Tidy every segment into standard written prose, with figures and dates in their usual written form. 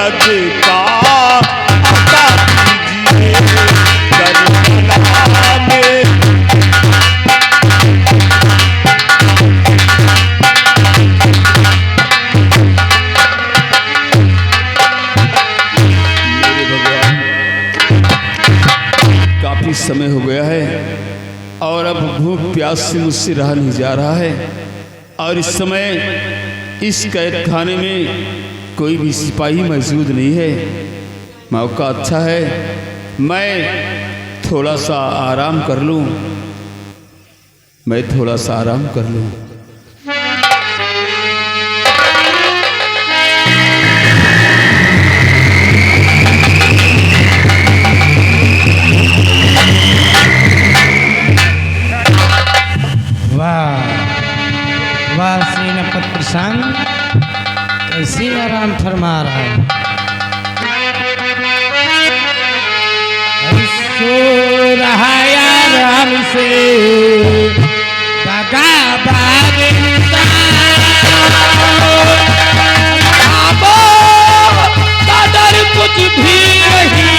सूरज का अता कीजिए करबला में। मेरे भगवान, काफी समय हो गया है और अब भूख प्यास से मुझसे रहा नहीं जा रहा है, और इस समय इस कैद खाने में कोई भी सिपाही मौजूद नहीं है। मौका अच्छा है, मैं थोड़ा सा आराम कर लूं, मैं थोड़ा सा आराम कर लूं। वाह सेनापति प्रसन्न, कैसे आराम फरमा रहा है। सो रहा यार हमसे दगा बारिंदा, कदर कुछ भी नहीं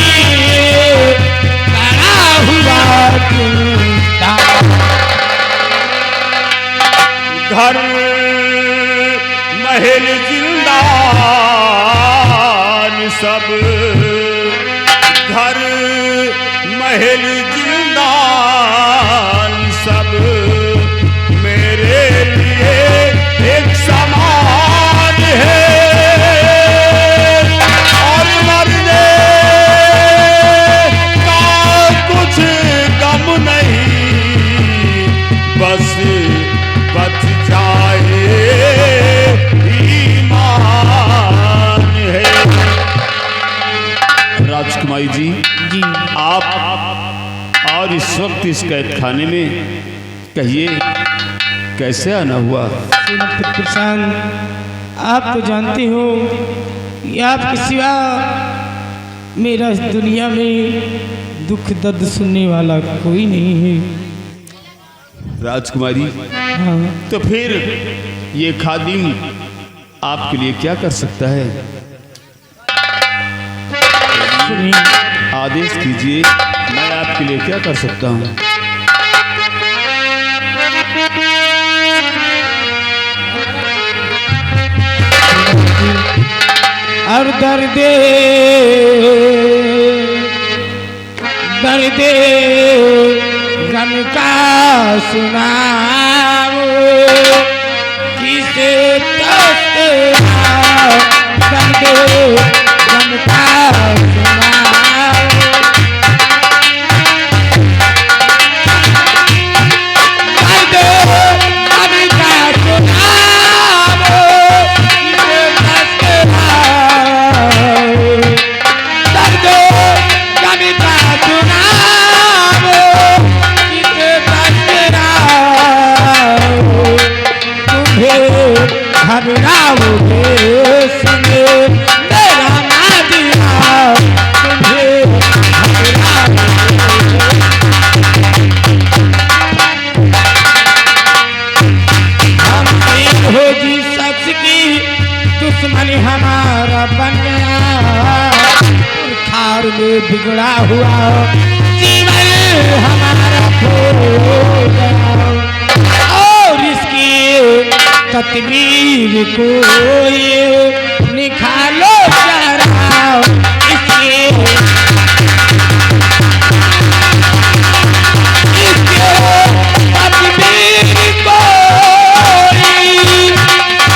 करा हुआ चिंता। घर महल जिंदान सब, घर महल जिंदान सब मेरे लिए एक समान है, और मरने का कुछ गम नहीं, बस बच जाए ईमान है। राजकुमारी जी, आप और इस वक्त इस कैद खाने में कहिए कैसे आना हुआ? सेनापति प्रसन्न, आप तो जानते हो कि आपके सिवा मेरा इस दुनिया में दुख दर्द सुनने वाला कोई नहीं है। राजकुमारी, हाँ। तो फिर ये खादिम आपके लिए क्या कर सकता है? सुनिए, आदेश कीजिए, मैं आपके लिए क्या कर सकता हूँ? और दर्दे दर्दे गम का सुनाओ, किसे दर्दे गम का सुनाओ। दर्दे गम का सुनाओ, किसे दर्दे गम का सुनाओ, किसे घबराओगे सुने मेरा नादिया, तुम्हें घबराओगे। हम हो जिस शख्स की दुश्मन हमारा बन गया, खार में बिगड़ा हुआ जीवन हमारा खो गया, और इसकी तस्वीर को ये निकालो जरा, इसके तस्वीर को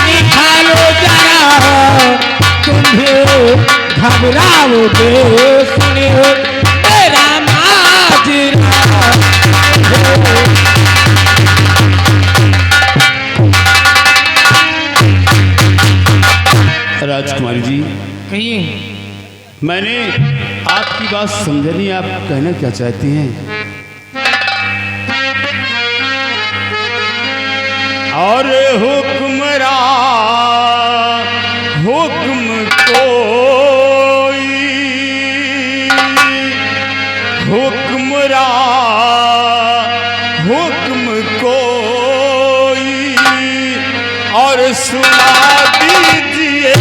निकालो जरा, तुम्हें घबराओगे सुने मेरा माजरा। राजकुमारी जी, कहिए। मैंने आपकी बात समझा नहीं, आप कहना क्या चाहती हैं? और हुक्मरान हुक्म कोई, हुक्मरान हुक्म कोई और सुना दीजिए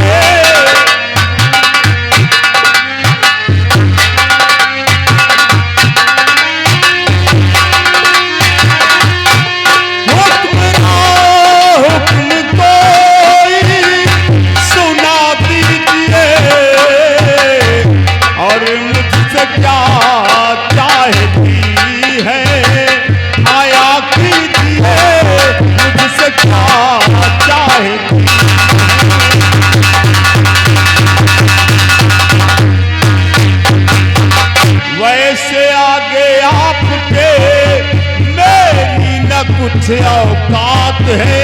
मुझे औकात है,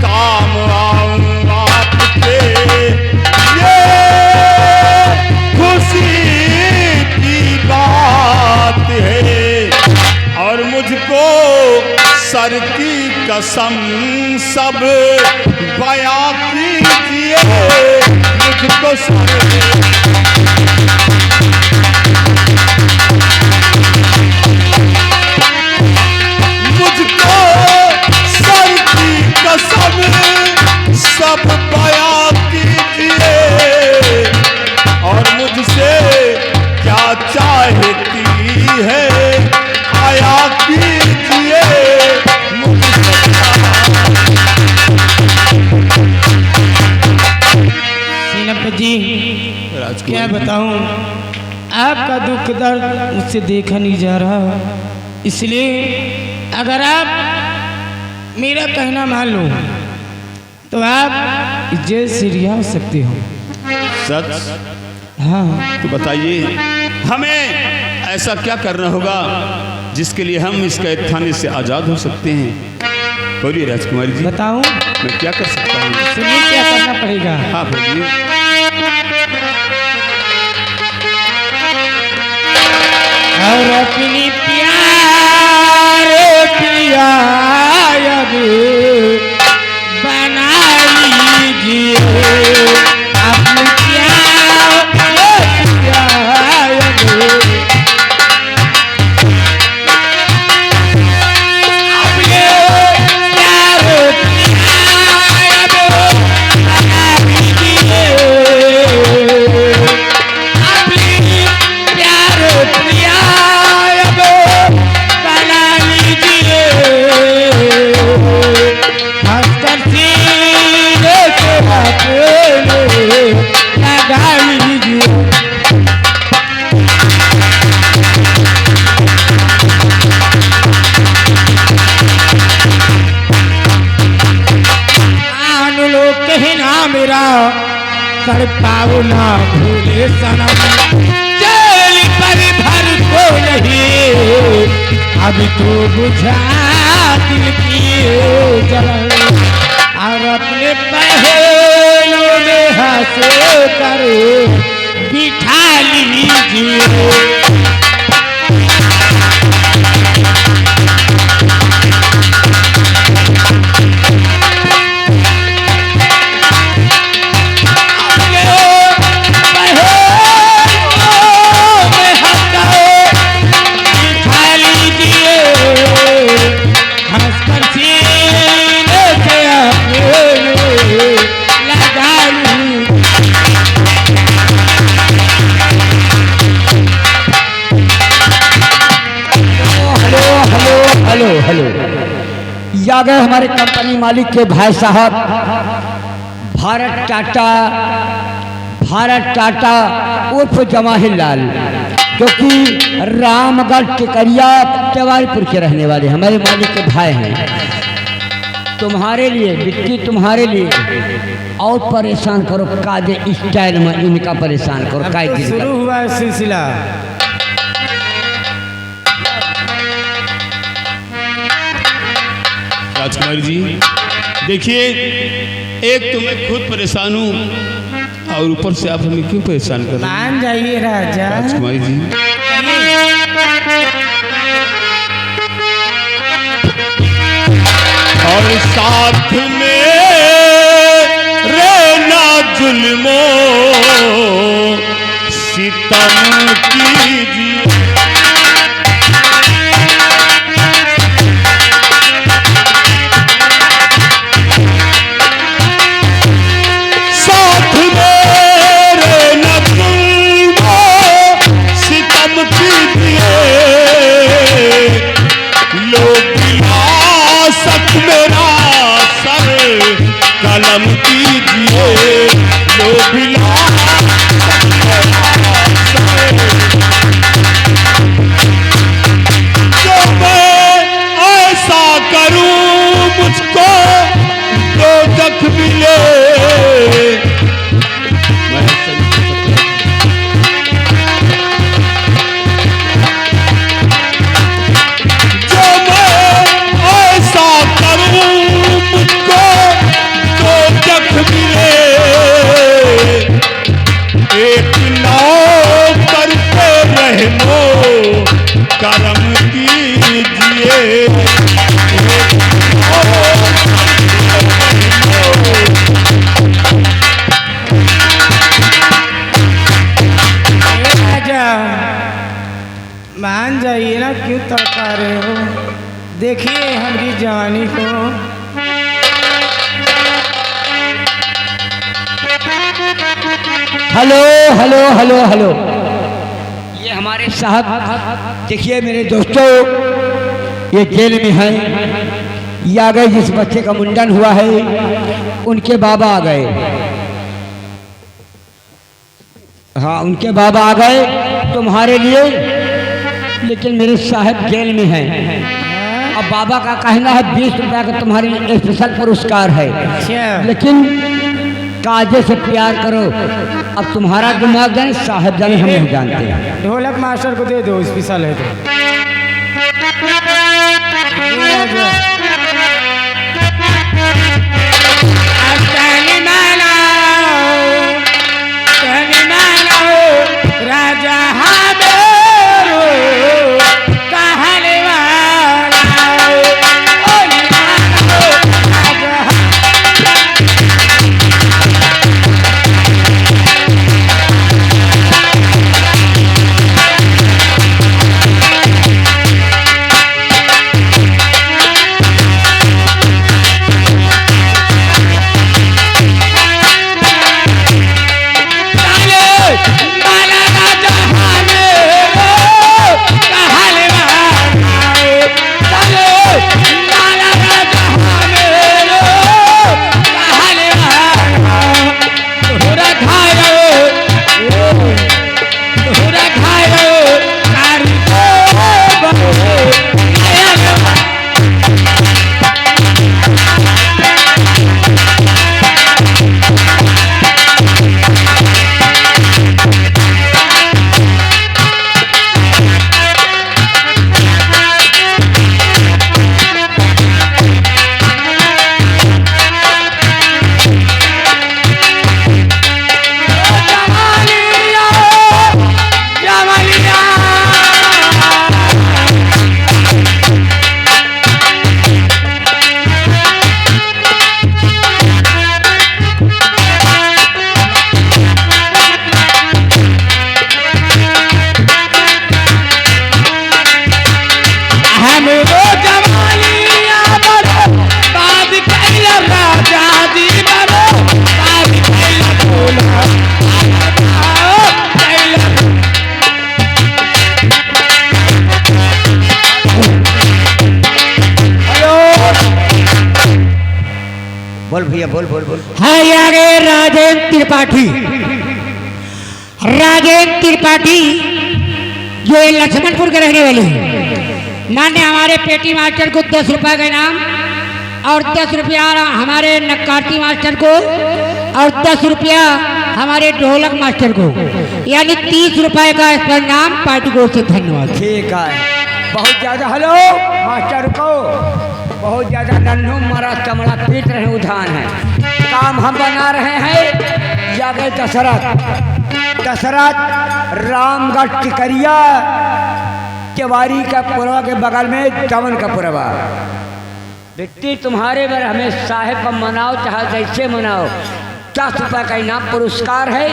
काम आऊं आपके, ये खुशी की बात है। और मुझको सर की कसम सब बयां कीजिए, मुझको मुझको सर की कसम सब बयां कीजिए, और मुझसे क्या चाहती है आया कीजिए, सेनापति जी क्या बताऊं, आपका दुख दर्द मुझसे देखा नहीं जा रहा, इसलिए अगर आप मेरा कहना मान लो तो आप जेल से रिहा हो सकते हो। सच? हाँ। तो बताइए हमें ऐसा क्या करना होगा जिसके लिए हम इस कैद खाने से आज़ाद हो सकते हैं? बोलिए राजकुमारी जी। बताऊं मैं क्या कर सकता हूँ? सुनिए क्या करना पड़ेगा। हाँ बोलिए। और अपनी प्यारे पिया बना लीजिए, अपनी प्यारे पिया कर पाओ ना भूले सनम, जेल पर भर को नहीं, अभी तो बुझा दिल की जलन, और अपने पहलों में हंसे कर बिठा लीजिए। हेलो, या गए हमारे कंपनी मालिक के भाई साहब भारत टाटा उर्फ जवाहिरलाल, जो कि रामगढ़ टिकरिया तिवारीपुर के रहने वाले हमारे मालिक के भाई हैं। तुम्हारे लिए बिट्टी, तुम्हारे लिए और परेशान करो, कायदे स्टाइल में इनका परेशान करो। कायदे शुरू हुआ है सिलसिला। राजकुमारी जी देखिए, एक तो मैं खुद परेशान हूँ और ऊपर से आप हमें क्यों परेशान कर रहे हैं? मान जाइए राजा। राजकुमारी जी और साथ में रहना जुल्मो सितम कीजिए, मेरा सर कलम कीजिए, लो बिला तड़का रहे हो? देखिए हमारी जवानी को। हेलो हेलो हेलो हेलो, ये हमारे साहब देखिए मेरे दोस्तों, ये जेल में है। ये आ गए, जिस बच्चे का मुंडन हुआ है उनके बाबा आ गए। हाँ, उनके बाबा आ गए तुम्हारे लिए, लेकिन मेरे साहब जेल में हैं। अब बाबा का कहना है 20 रुपया का तुम्हारे लिए स्पेशल पुरस्कार है, लेकिन काजे से प्यार करो। अब तुम्हारा दिमाग जाने, साहब जाने, हम नहीं जानते। ढोलक मास्टर को दे दो, स्पेशल है तो। राजा बोल भैया, बोल बोल बोल। हाँ यार, राजेंद्र त्रिपाठी, राजेंद्र त्रिपाठी जो लक्ष्मणपुर के रहने वाले हैं, मैंने हमारे पेटी मास्टर को 10 रुपये का इनाम और 10 रुपया हमारे नक्काटी मास्टर को और 10 रुपया हमारे ढोलक मास्टर को, यानी 30 रुपये का इस पर इनाम पार्टी को से धन्यवाद। ठीक है, बहुत ज़्यादा। हेलो मास्टर को बहुत ज़्यादा नन्हू मरा चमड़ा पीट रहे उधान है। काम हम बना रहे हैं। या गए दशरथ रामगढ़ टिकरिया केवारी का पुरवा के बगल में दमन का पुरवा। व्यक्ति तुम्हारे में हमें साहेब का मनाओ, चाहे जैसे मनाओ। 10 रुपये का इनाम पुरस्कार है,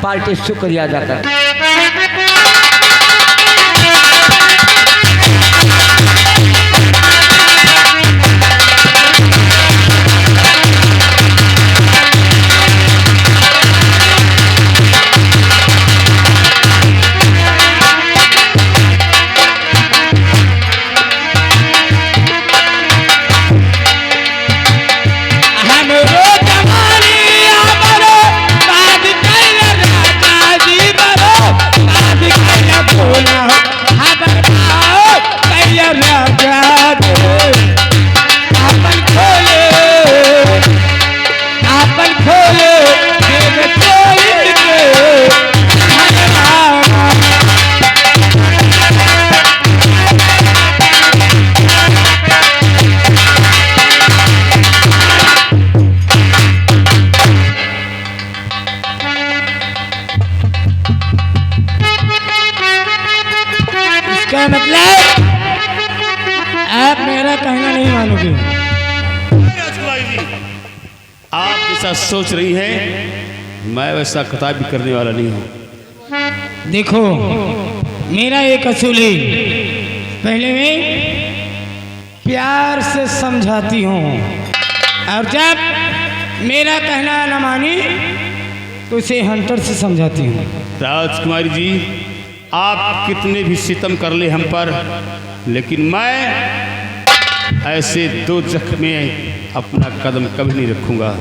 पार्टी शुक्रिया अदा कर। क्या मतलब? आप मेरा कहना नहीं मानोगे। आप जैसा सोच रही हैं, मैं वैसा खिताब भी करने वाला नहीं हूँ। देखो, मेरा एक असूल है, पहले मैं प्यार से समझाती हूँ और जब मेरा कहना न मानी तो उसे हंटर से समझाती हूँ। राजकुमारी जी, आप कितने भी सितम कर ले हम पर, लेकिन मैं ऐसे दो जख्म में अपना कदम कभी नहीं रखूंगा।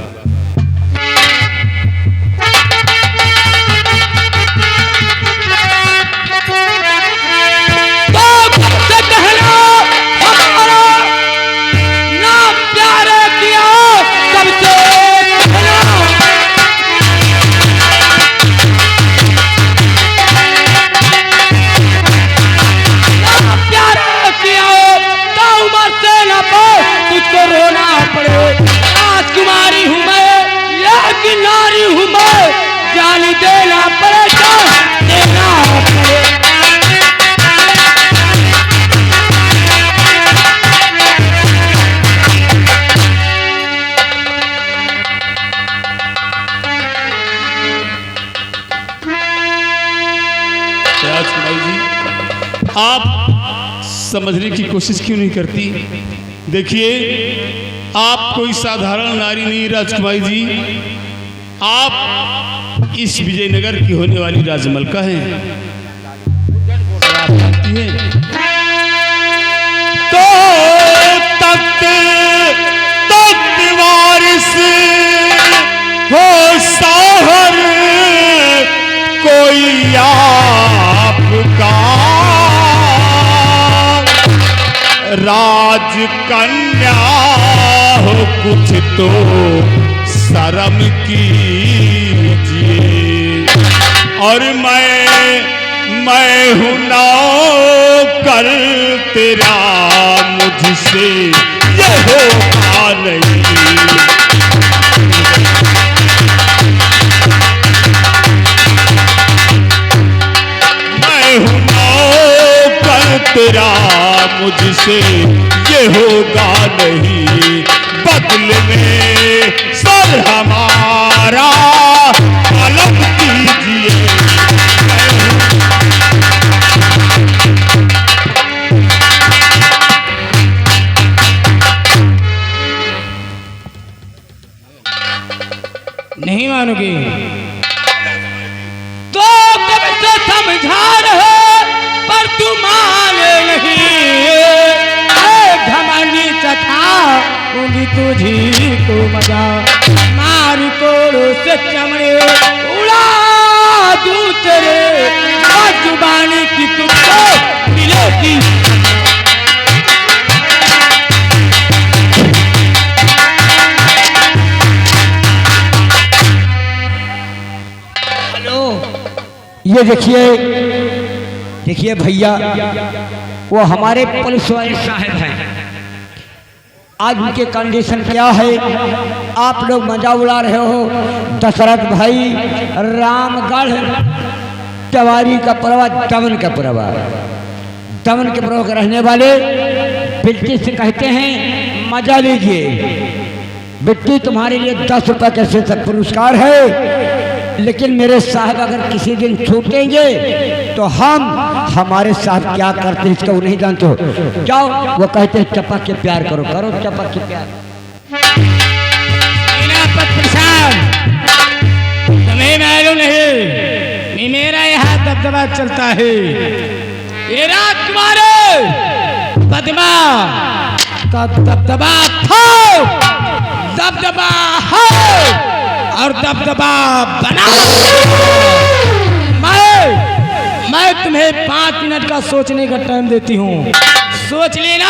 राजकुमारी हूँ मैं, एक नारी हूँ मैं, जान देना पड़ेगा, देना पड़ेगा। राजकुमारी जी, आप समझने की कोशिश क्यों नहीं करती? देखिए, आप कोई साधारण नारी नहीं राजकुमारी जी, आप इस विजयनगर की होने वाली राजमलका हैं। आप जानती हैं तो तख्त वारिस हो साहर कोई आपका राजकन्या हो कुछ तो शर्म कीजिए। और मैं हूँ नौकर तेरा, मुझसे ये होगा नहीं। मैं हूँ नौकर तेरा, मुझसे ये होगा नहीं। बदले में सर हमारा अलग कीजिए। नहीं मानोगे तो कब से समझा रहे पर तू माने नहीं। घमंडी तथा उंगी तुझी को मजा, मार कोड़ो से चमड़े उड़ा दूं तेरे, जुबानी की तुझको मिलेगी। ये देखिए भैया, वो हमारे पुलिस वाले साहब हैं। आज उनके कंडीशन क्या है? आप लोग मजा उड़ा रहे हो। दशरथ भाई रामगढ़ तवारी का परवा, दमन का परवा, दमन के परवा के रहने वाले बिट्टी से कहते हैं मजा लीजिए। बिट्टी तुम्हारे लिए 10 रुपये का शीर्षक पुरस्कार है, लेकिन मेरे साहब अगर किसी दिन छूटेंगे तो हमारे साहब क्या करते हैं इसका वो नहीं जानते हो। जाओ, वो कहते हैं चपक के प्यार करो, करो चपक के प्यार। तुम्हें मालूम नहीं मेरा यहाँ दबदबा चलता है। ये राजकुमारी पद्मा का दबदबा था, दबदबा है और दबदबा बना। मैं तुम्हें 5 मिनट का सोचने का टाइम देती हूँ। सोच लेना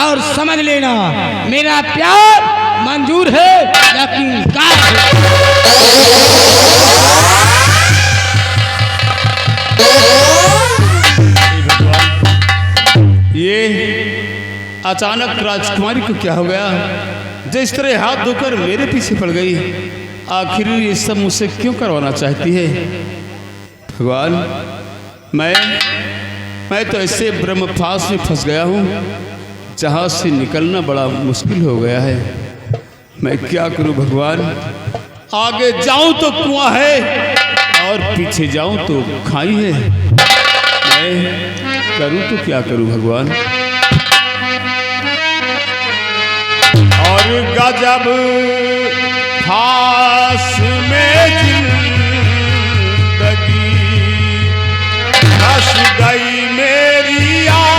और समझ लेना, मेरा प्यार मंजूर है या इनकार है। ये अचानक राजकुमारी को क्या हो गया? जिस तरह हाथ धोकर मेरे पीछे पड़ गई, आखिर ये सब मुझसे क्यों करवाना चाहती है? भगवान, मैं तो ऐसे ब्रह्मफास में फंस गया हूँ जहाँ से निकलना बड़ा मुश्किल हो गया है। मैं क्या करूँ भगवान? आगे जाऊँ तो कुआं है और पीछे जाऊँ तो खाई है। करूं तो क्या करूं भगवान। और गजब फास में जिंदगी फंस गई मेरी आग,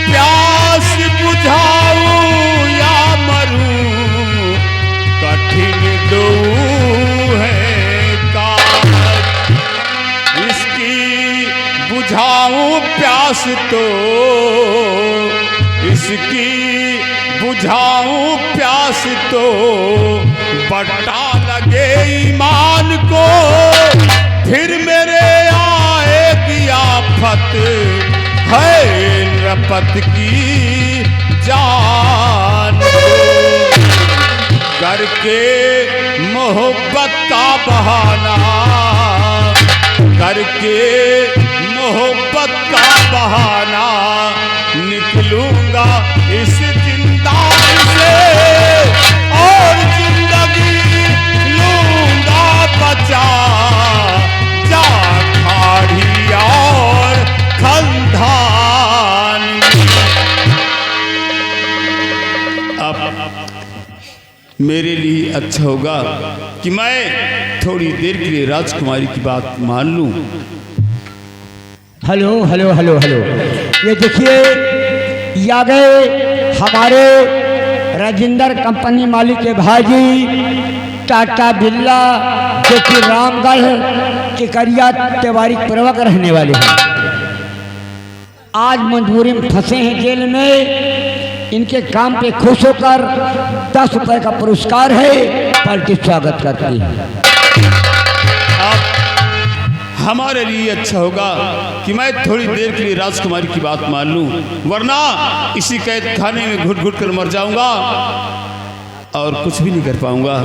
प्यास बुझाऊं या मरूं, कठिन दो है काज। इसकी बुझाऊं प्यास तो, इसकी बुझाऊं प्यास तो, बट्टा लगे ईमान को, फिर मेरे आएगी आफत है रपत की जान को। करके मोहब्बत का बहाना, करके मोहब्बत का बहाना, निकलूंगा इस जिंदान से और जिंदगी लूंगा बचा, जा खाड़ी और खंधान। अब मेरे लिए अच्छा होगा कि मैं थोड़ी देर के लिए राजकुमारी की बात मान लूं। हेलो हेलो हेलो हेलो, ये देखिए ये आ गए हमारे राजेंद्र कंपनी मालिक के भाई टाटा बिरला, जो कि रामगढ़ के करिया तिवारी प्रवक रहने वाले हैं। आज मजबूरी में फंसे हैं जेल में। इनके काम पे खुश होकर 10 रुपए का पुरस्कार है, पार्टी स्वागत करती है। हमारे लिए अच्छा होगा कि मैं थोड़ी देर के लिए राजकुमारी की बात मान लूं, वरना इसी कैद खाने में घुट घुट कर मर जाऊंगा और कुछ भी नहीं कर पाऊंगा।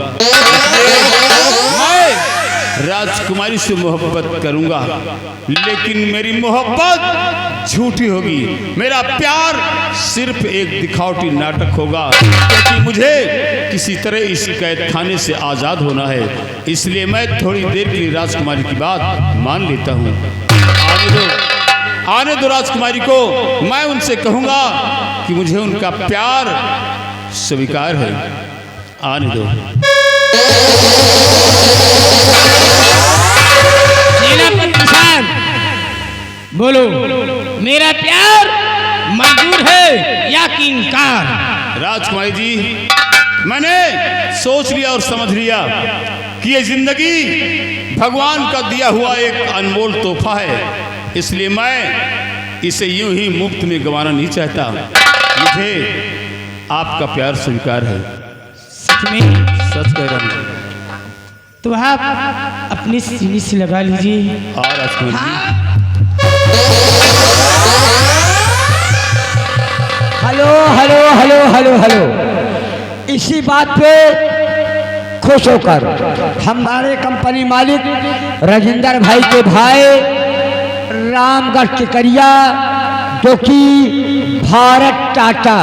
मैं राजकुमारी से मोहब्बत करूंगा, लेकिन मेरी मोहब्बत झूठी होगी। मेरा प्यार सिर्फ एक दिखावटी नाटक होगा, क्योंकि मुझे किसी तरह इस कैद खाने से आज़ाद होना है। इसलिए मैं थोड़ी देर के लिए राजकुमारी की बात मान लेता हूँ। आने दो राजकुमारी को। मैं उनसे कहूँगा कि मुझे उनका प्यार स्वीकार है। आने दो। बोलो, मेरा प्यार मंजूर है या कि इनकार? राजकुमारी जी, मैंने सोच लिया और समझ लिया कि ये जिंदगी भगवान का दिया हुआ एक अनमोल तोहफा है, इसलिए मैं इसे यूं ही मुफ्त में गंवाना नहीं चाहता। मुझे आपका प्यार स्वीकार है। सच में? सच कह रहा हूँ। तो आप अपनी सीने से लगा लीजिए। और Rajkumari ji, hello hello hello hello hello, इसी बात पे खुश होकर हमारे कंपनी मालिक राजेंद्र भाई के भाई रामगढ़ के करिया, जो कि भारत टाटा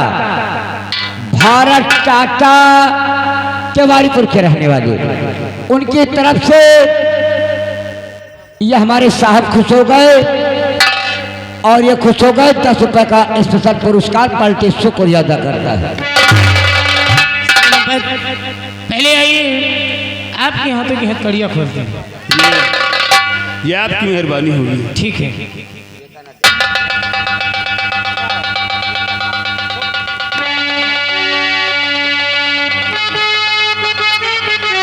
तिवारीपुर के रहने वाले, उनकी तरफ से ये हमारे साहब खुश हो गए और ये खुश हो गए। 10 रुपए का स्पेशल पुरस्कार पार्टी शुक्रिया अदा करता है। पहले आइए, आपके हाथों की हथकड़ियाँ खोलते हैं। ये आपकी मेहरबानी होगी। ठीक है।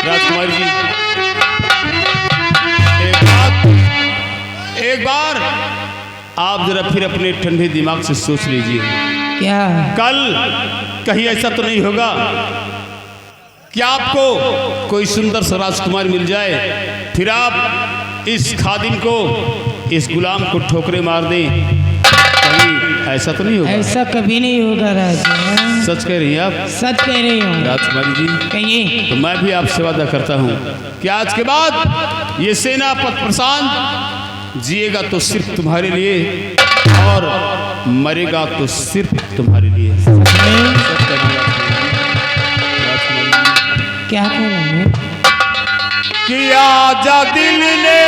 राजकुमारी जी, एक बार आप जरा फिर अपने ठंडे दिमाग से सोच लीजिए। क्या? कल कहीं ऐसा तो नहीं होगा कि आपको कोई सुंदर सा राजकुमार मिल जाए, फिर आप इस खादिम को, इस गुलाम को ठोकरे मार दें? कहीं ऐसा तो नहीं होगा? ऐसा कभी नहीं होगा राजा। सच कह रही हैं आप? सच कह रही हूँ। राजकुमारी जी, कहिए। तो मैं भी आपसे वादा करता हूँ कि आज के बाद ये सेनापति प्रशांत जिएगा तो सिर्फ तुम्हारे लिए और मरेगा तो सिर्फ तुम्हारे लिए। क्या कह रहे हैं? कि आजा दिल ने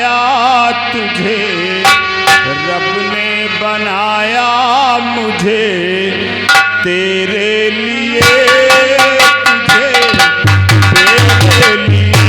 बनाया तुझे, रब ने बनाया मुझे तेरे लिए, तुझे तेरे लिए।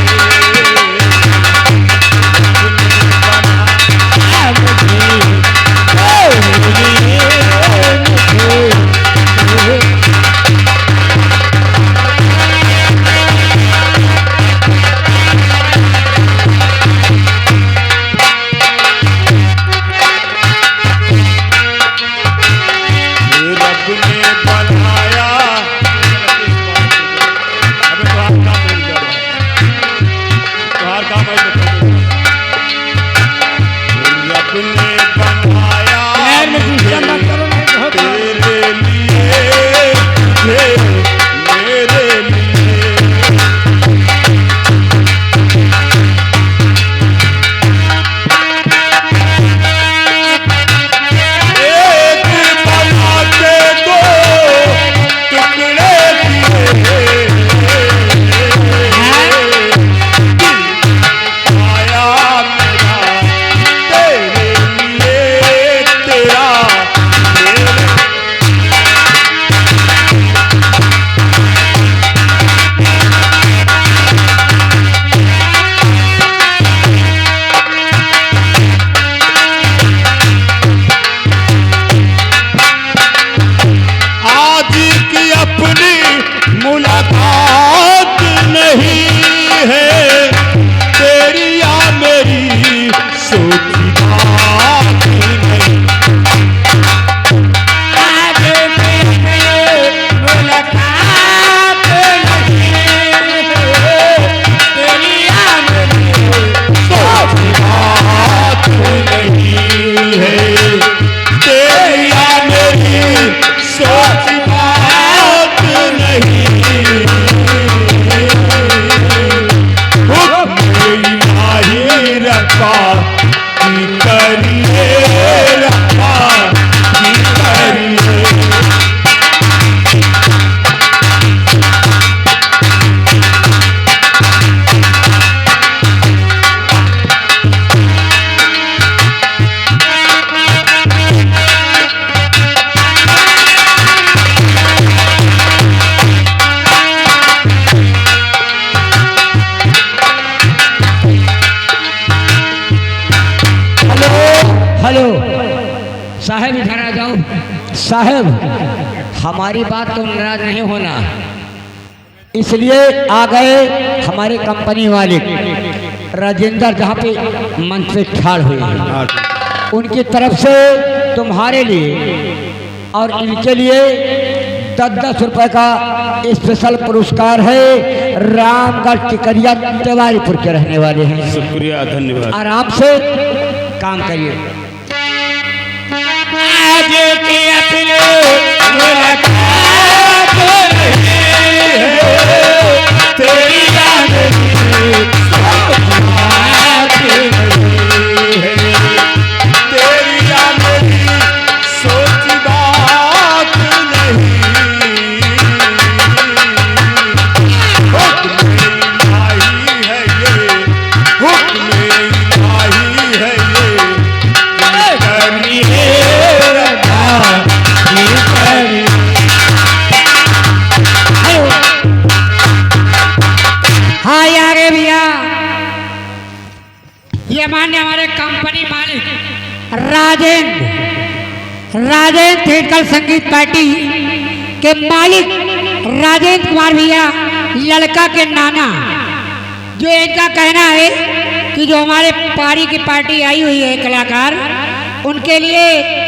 मुलाकात नहीं है तेरी या मेरी सोची बात नहीं। आज मुलाकात नहीं तेरी या मेरी सोची बात नहीं है तेरी या मेरी सोची बात नहीं। रखा की करिए, रखा की करिए। हेलो साहब, इधर आ जाओ। साहब, हमारी बात तो नाराज नहीं होना, इसलिए आ गए हमारे कंपनी वाले राजेंद्र, जहाँ पे मंच पे ठाड़ हुए हैं, उनकी तरफ से तुम्हारे लिए और इनके लिए 10-10 रुपए का स्पेशल पुरस्कार है। रामगढ़ टिकरिया तिवारीपुर के रहने वाले हैं। शुक्रिया, धन्यवाद। आराम से काम करिए। आज की अपने मुलाकात नहीं है तेरी या मेरी बात नहीं है तेरी या मेरी सोची बात नहीं। हुक्म इलाही है ये, हुक्म इलाही है ये, करनी है रखा की करी। हाँ यार भैया, ये मान्य हमारे कंपनी मालिक राजेंद्र थिएटर संगीत पार्टी के मालिक राजेंद्र कुमार भैया, लड़का के नाना, जो इनका कहना है कि जो हमारे पारी की पार्टी आई हुई है कलाकार, उनके लिए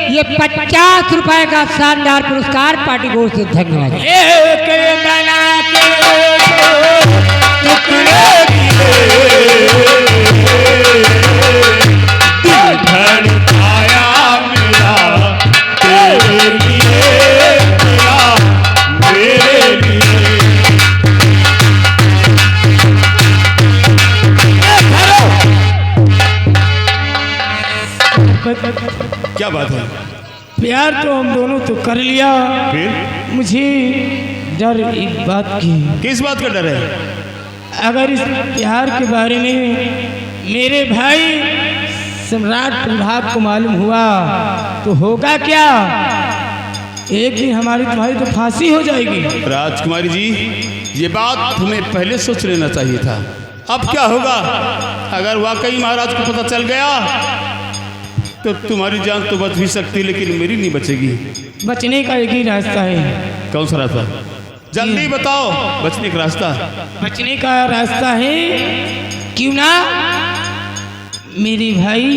ये 50 रुपए का शानदार पुरस्कार पार्टी को से धन्यवाद। एक बना के टुकड़े दिल धड़काया मेरा तेरे लिए, तेरा मेरे लिए। क्या बात है? प्यार तो हम दोनों तो कर लिया, फिर मुझे डर एक बात की, किस बात का डर है? अगर इस प्यार के बारे में मेरे भाई सम्राट प्रभात को मालूम हुआ तो होगा क्या? एक दिन हमारी तुम्हारी तो फांसी हो जाएगी। राजकुमारी जी, ये बात हमें पहले सोच लेना चाहिए था। अब क्या होगा अगर वाकई महाराज को पता चल गया तो तुम्हारी जान तो बच भी सकती, लेकिन मेरी नहीं बचेगी। बचने का एक ही रास्ता है। कौन सा रास्ता? जल्दी बताओ बचने का रास्ता। बचने का रास्ता है, क्यों ना मेरे भाई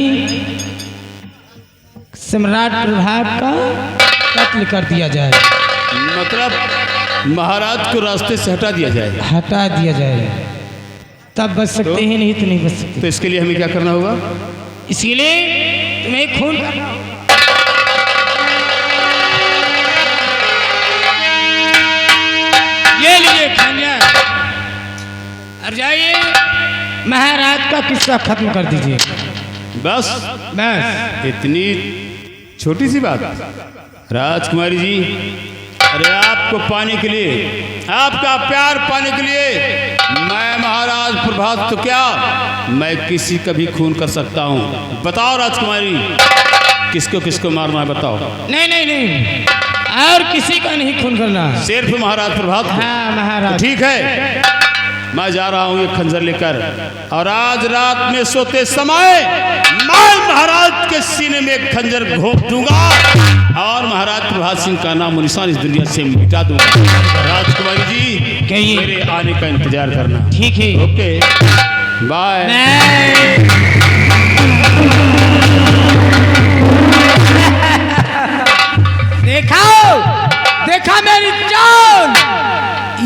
सम्राट प्रभात का कत्ल कर दिया जाए। मतलब महाराज को रास्ते से हटा दिया जाए? हटा दिया जाए, तब बच सकते हैं, नहीं तो नहीं बच सकते। तो इसके लिए हमें क्या करना होगा? इसके लिए तुम्हें खून करना होगा। ये लीजिए खंजर, और जाइए महाराज का किस्सा खत्म कर दीजिए। बस बस इतनी छोटी सी बात? राजकुमारी जी, अरे आपको पाने के लिए, आपका प्यार पाने के लिए मैं महाराज प्रभात तो क्या, मैं किसी का भी खून कर सकता हूँ। बताओ राजकुमारी, किसको किसको मारना है बताओ। नहीं नहीं नहीं, और किसी का नहीं खून करना, सिर्फ महाराज प्रभात को? हाँ महाराज। तो ठीक है, मैं जा रहा हूँ ये खंजर लेकर, और आज रात में सोते समय मैं महाराज के सीने में एक खंजर घोंप दूंगा और महाराज प्रभात सिंह का नाम निशान इस दुनिया से मिटा दूंगा। राजकुमारी जी, कहिए। मेरे आने का इंतजार करना। ठीक है, ओके, बाय। देखा देखा मेरी जान,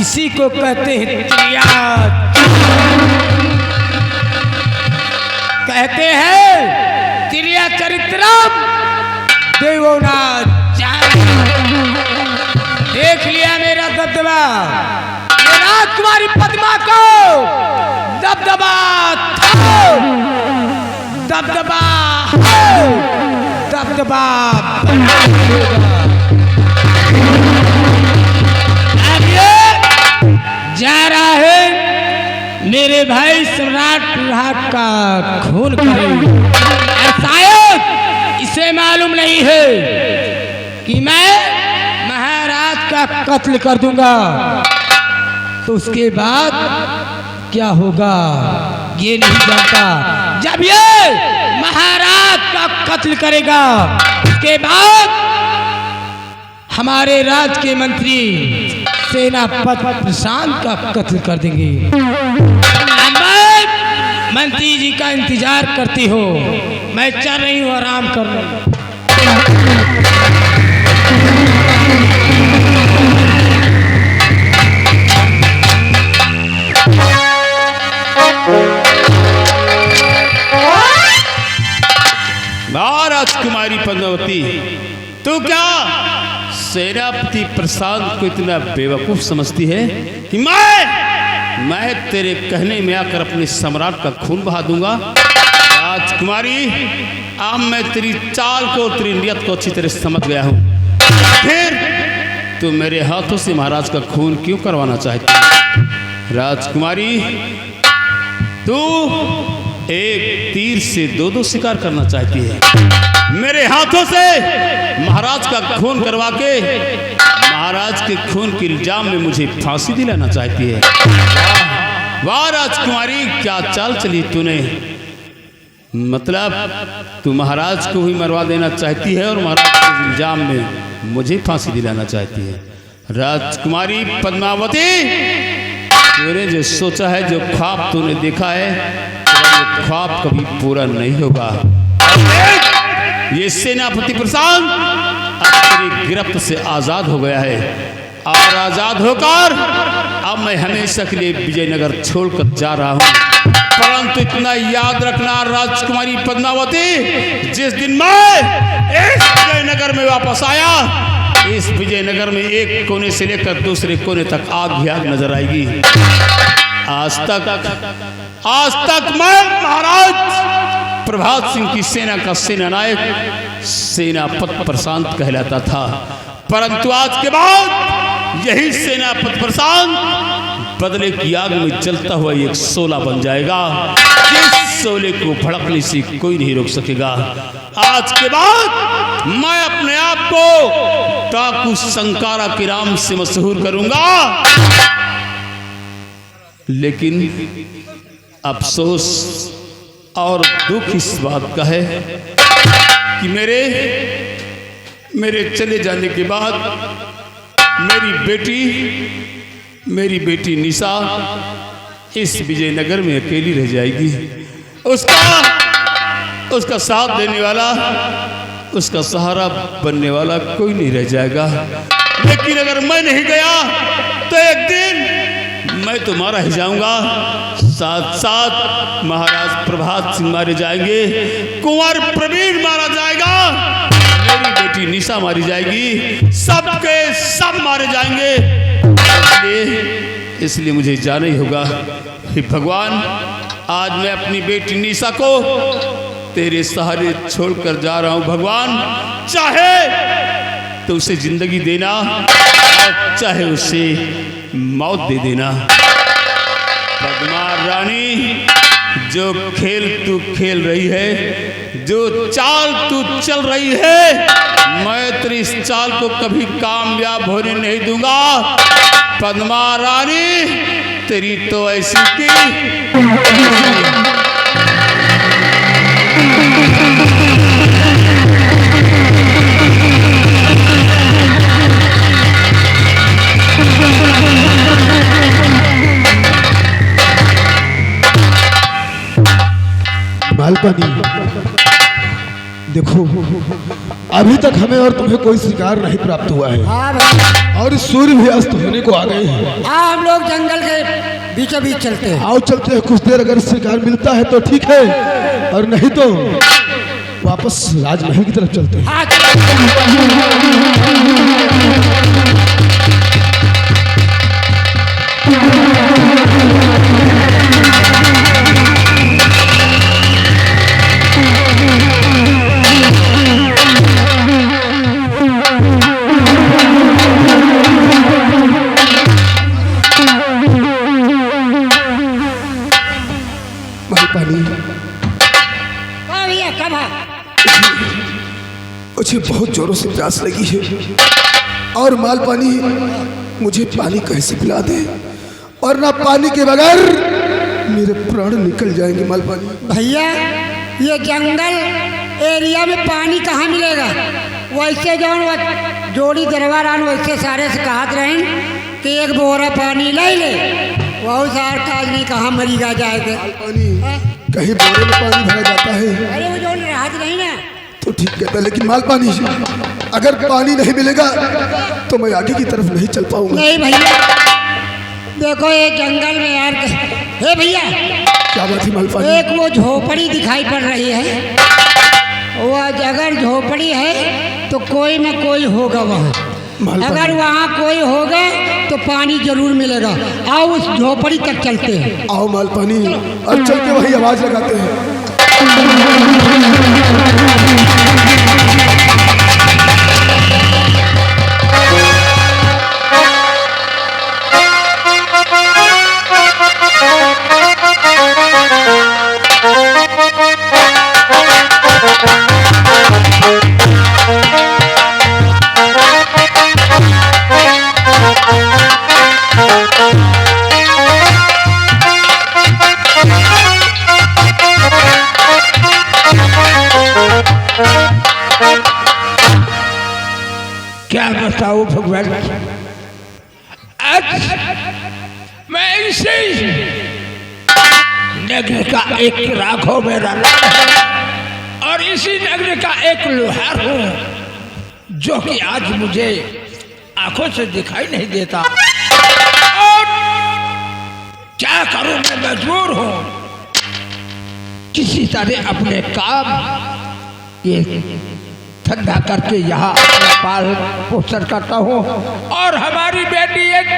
इसी को कहते हैं त्रिया, कहते हैं त्रिया चरित्रम देवोनाथ। देख लिया मेरा दबदबा, ये राजकुमारी पद्मा को दबदबा था, दबदबा हो, दबदबा जा रहा है मेरे भाई सम्राट प्रभात का खून करे। शायद इसे मालूम नहीं है कि मैं महाराज का कत्ल कर दूंगा, तो उसके बाद क्या होगा ये नहीं जानता। जब ये महाराज का कत्ल करेगा, उसके बाद हमारे राज के मंत्री सेनापति प्रशांत का कत्ल कर देंगे। मैं मंत्री जी का इंतजार करती हो, मैं चल रही हूँ, आराम कर रही हूँ। राजकुमारी पद्मावती, तू क्या सेनापति प्रशांत को इतना बेवकूफ समझती है कि मैं तेरे कहने में आकर अपने सम्राट का खून बहा दूंगा? राजकुमारी, अब मैं तेरी चाल को, तेरी नियत को अच्छी तरह समझ गया हूँ। फिर तू मेरे हाथों से महाराज का खून क्यों करवाना चाहती है? राजकुमारी, तू एक तीर से दो शिकार करना चाहती है। मेरे हाथों से महाराज का खून करवा के महाराज के खून के इल्जाम में मुझे फांसी दिलाना चाहती है। वाह राजकुमारी, क्या चाल चली तूने। मतलब तू महाराज को ही मरवा देना चाहती है और महाराज के इल्जाम में मुझे फांसी दिलाना चाहती है। राजकुमारी पद्मावती, तूने जो सोचा है, जो ख्वाब तूने देखा है, वो ख्वाब कभी पूरा नहीं होगा। ये सेनापति प्रशांत अब तेरी गिरफ्त से आजाद हो गया है, और आजाद होकर अब मैं हमेशा के लिए विजयनगर छोड़कर जा रहा हूँ। परंतु इतना याद रखना राजकुमारी पद्मावती, जिस दिन मैं इस विजयनगर में वापस आया, इस विजयनगर में एक कोने से लेकर दूसरे कोने तक आग ही आग नजर आएगी। आज तक मैं महाराज प्रभात सिंह की सेना का सेनानायक सेनापति प्रशांत कहलाता था, परंतु आज के बाद यही सेनापति प्रशांत बदले की आग में जलता हुआ एक शोला बन जाएगा। जिस शोले को भड़कने से कोई नहीं रोक सकेगा। आज के बाद मैं अपने आप को टाकू संकारा के नाम से मशहूर करूंगा। लेकिन अफसोस और दुख इस बात का है कि मेरे चले जाने के बाद मेरी बेटी निशा इस विजयनगर में अकेली रह जाएगी। उसका साथ देने वाला, उसका सहारा बनने वाला कोई नहीं रह जाएगा। लेकिन अगर मैं नहीं गया तो एक दिन मैं तो मारा ही जाऊंगा। साथ साथ महाराज प्रभात सिंह मारे जाएंगे, कुंवर प्रवीण मारा जाएगा, मेरी बेटी निशा मारी जाएगी, सबके सब मारे जाएंगे। इसलिए मुझे जाना ही होगा। हे भगवान, आज मैं अपनी बेटी निशा को तेरे सहारे छोड़कर जा रहा हूं। भगवान, चाहे तो उसे जिंदगी देना और चाहे उसे मौत दे देना। पद्मा रानी, जो खेल तू खेल रही है, जो चाल तू चल रही है, मैं तेरी इस चाल को कभी कामयाब होने नहीं दूंगा। पद्मा रानी, तेरी तो ऐसी की मालपानी, देखो अभी तक हमें और तुम्हें कोई शिकार नहीं प्राप्त हुआ है। हाँ भाई, और सूर्य भी अस्त होने को आ गए हैं। हाँ, हम लोग जंगल के बीचों बीच चलते हैं। आओ चलते हैं, कुछ देर अगर शिकार मिलता है तो ठीक है, और नहीं तो वापस राजमहल की तरफ चलते हैं। हाँ, मुझे बहुत जोरों से प्यास लगी है, और मालपानी मुझे पानी कैसे पिला दे, और ना पानी के बगैर मेरे प्राण निकल जाएंगे। मालपानी भैया, ये जंगल एरिया में पानी कहाँ मिलेगा? वैसे जो जोड़ी दरबारान वैसे सारे से कहत रहें कि एक बोरा पानी ले ले, बहुत सारा आदमी कहाँ मरीगा जाएगा। मालपानी, कहीं बोरे में पानी भरा जाता है? अरे वो जो राहत नहीं ना, तो ठीक कहता है, लेकिन मालपानी अगर पानी नहीं मिलेगा तो मैं आगे की तरफ नहीं चल पाऊंगा। नहीं भैया, देखो ये जंगल में यार, हे भैया क्या बात है मालपानी? एक वो झोपड़ी दिखाई पड़ रही है, वो अगर झोपड़ी है तो कोई न कोई होगा वहाँ। अगर वहाँ कोई होगा तो पानी जरूर मिलेगा। आओ उस झोपड़ी तक चलते हैं। आओ मालपानी, अब चल के वही आवाज लगाते हैं। क्या बताऊं भगवान, आज मैं इसे नगर का एक राघव मेरा नाम है, और इसी नगर का एक लोहार हूँ, जो कि आज मुझे आंखों से दिखाई नहीं देता। और क्या करूं, मैं मजबूर हूँ किसी तरह अपने काम ये धंधा करके यहाँ पाल पोषण करता हूँ। और हमारी बेटी एक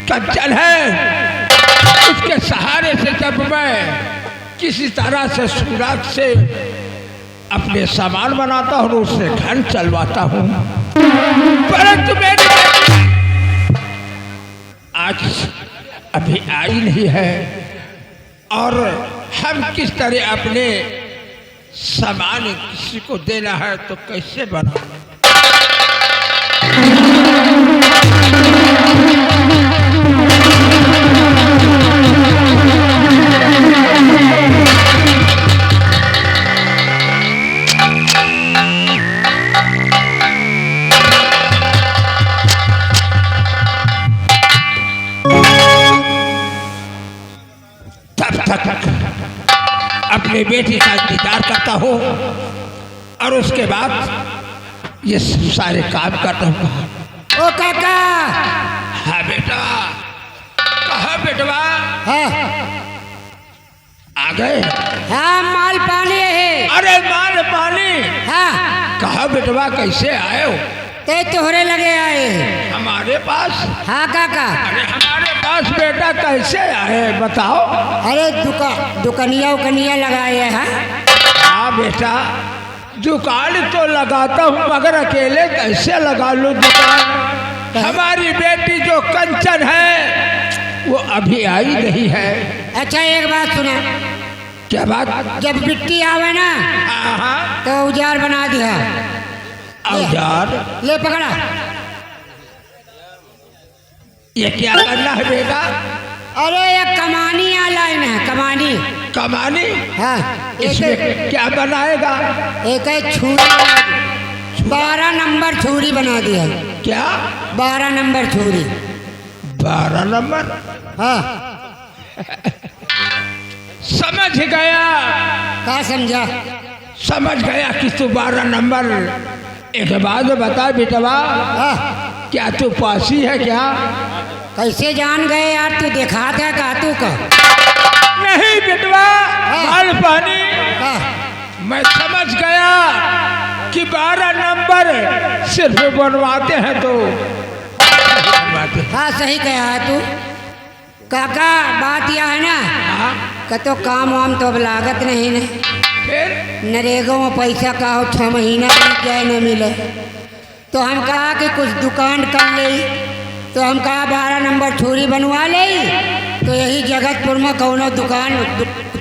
कंचन है, उसके सहारे से जब मैं किसी तरह से सूरत से अपने सामान बनाता हूँ, उससे घर चलवाता हूँ, परंतु मेरी बेटी आज अभी आई नहीं है। और हम किस तरह अपने सामान किसी को देना है तो कैसे बना। अपने बेटी का इंतजार करता हो और उसके बाद ये सारे काम करता हूँ। ओ काका। हाँ बेटा, कहाँ बेटवा? हाँ आ गए? हाँ माल पानी है। अरे माल पानी? हाँ। कहाँ बेटवा, कैसे आए हो? ते तोहरे लगे आए हमारे पास? हाँ काका। अरे हमारे पास बेटा कैसे आए बताओ? अरे दुकानिया उकनिया लगाए हैं। हाँ बेटा, दुकान तो लगाता हूँ मगर अकेले कैसे लगा लूँ दुकान? हमारी बेटी जो कंचन है वो अभी आई नहीं है। अच्छा एक बात सुना। क्या बात? जब बिट्टी आवे ना हाँ। तो औजार बना दिया। औजार? ले पकड़ा। ये क्या करना है बेटा? अरे ये कमानी लाइन है, कमानी। कमानी? हाँ। इसमें क्या बनाएगा? एक छुरी, 12 नंबर छुरी बना दिया। क्या? 12 नंबर छुरी। 12 नंबर? हाँ। समझ गया। क्या समझा? समझ गया कि तू 12 नंबर। एक बात बता बेटवा, क्या तू पासी है क्या? कैसे जान गए यार, तू देखा था का तू का? नहीं बेटवा, माल पानी। मैं समझ गया कि 12 नंबर सिर्फ बनवाते हैं तो। हाँ सही कहा है तू काका। बात यह है ना कि तो काम वाम तो अब लागत नहीं है। नरेगा में पैसा का हो 6 महीना क्या न मिले, तो हम कहा कि कुछ दुकान कर ले। तो हम कहा 12 नंबर छुरी बनवा ले, तो यही जगतपुर में कौनो दुकान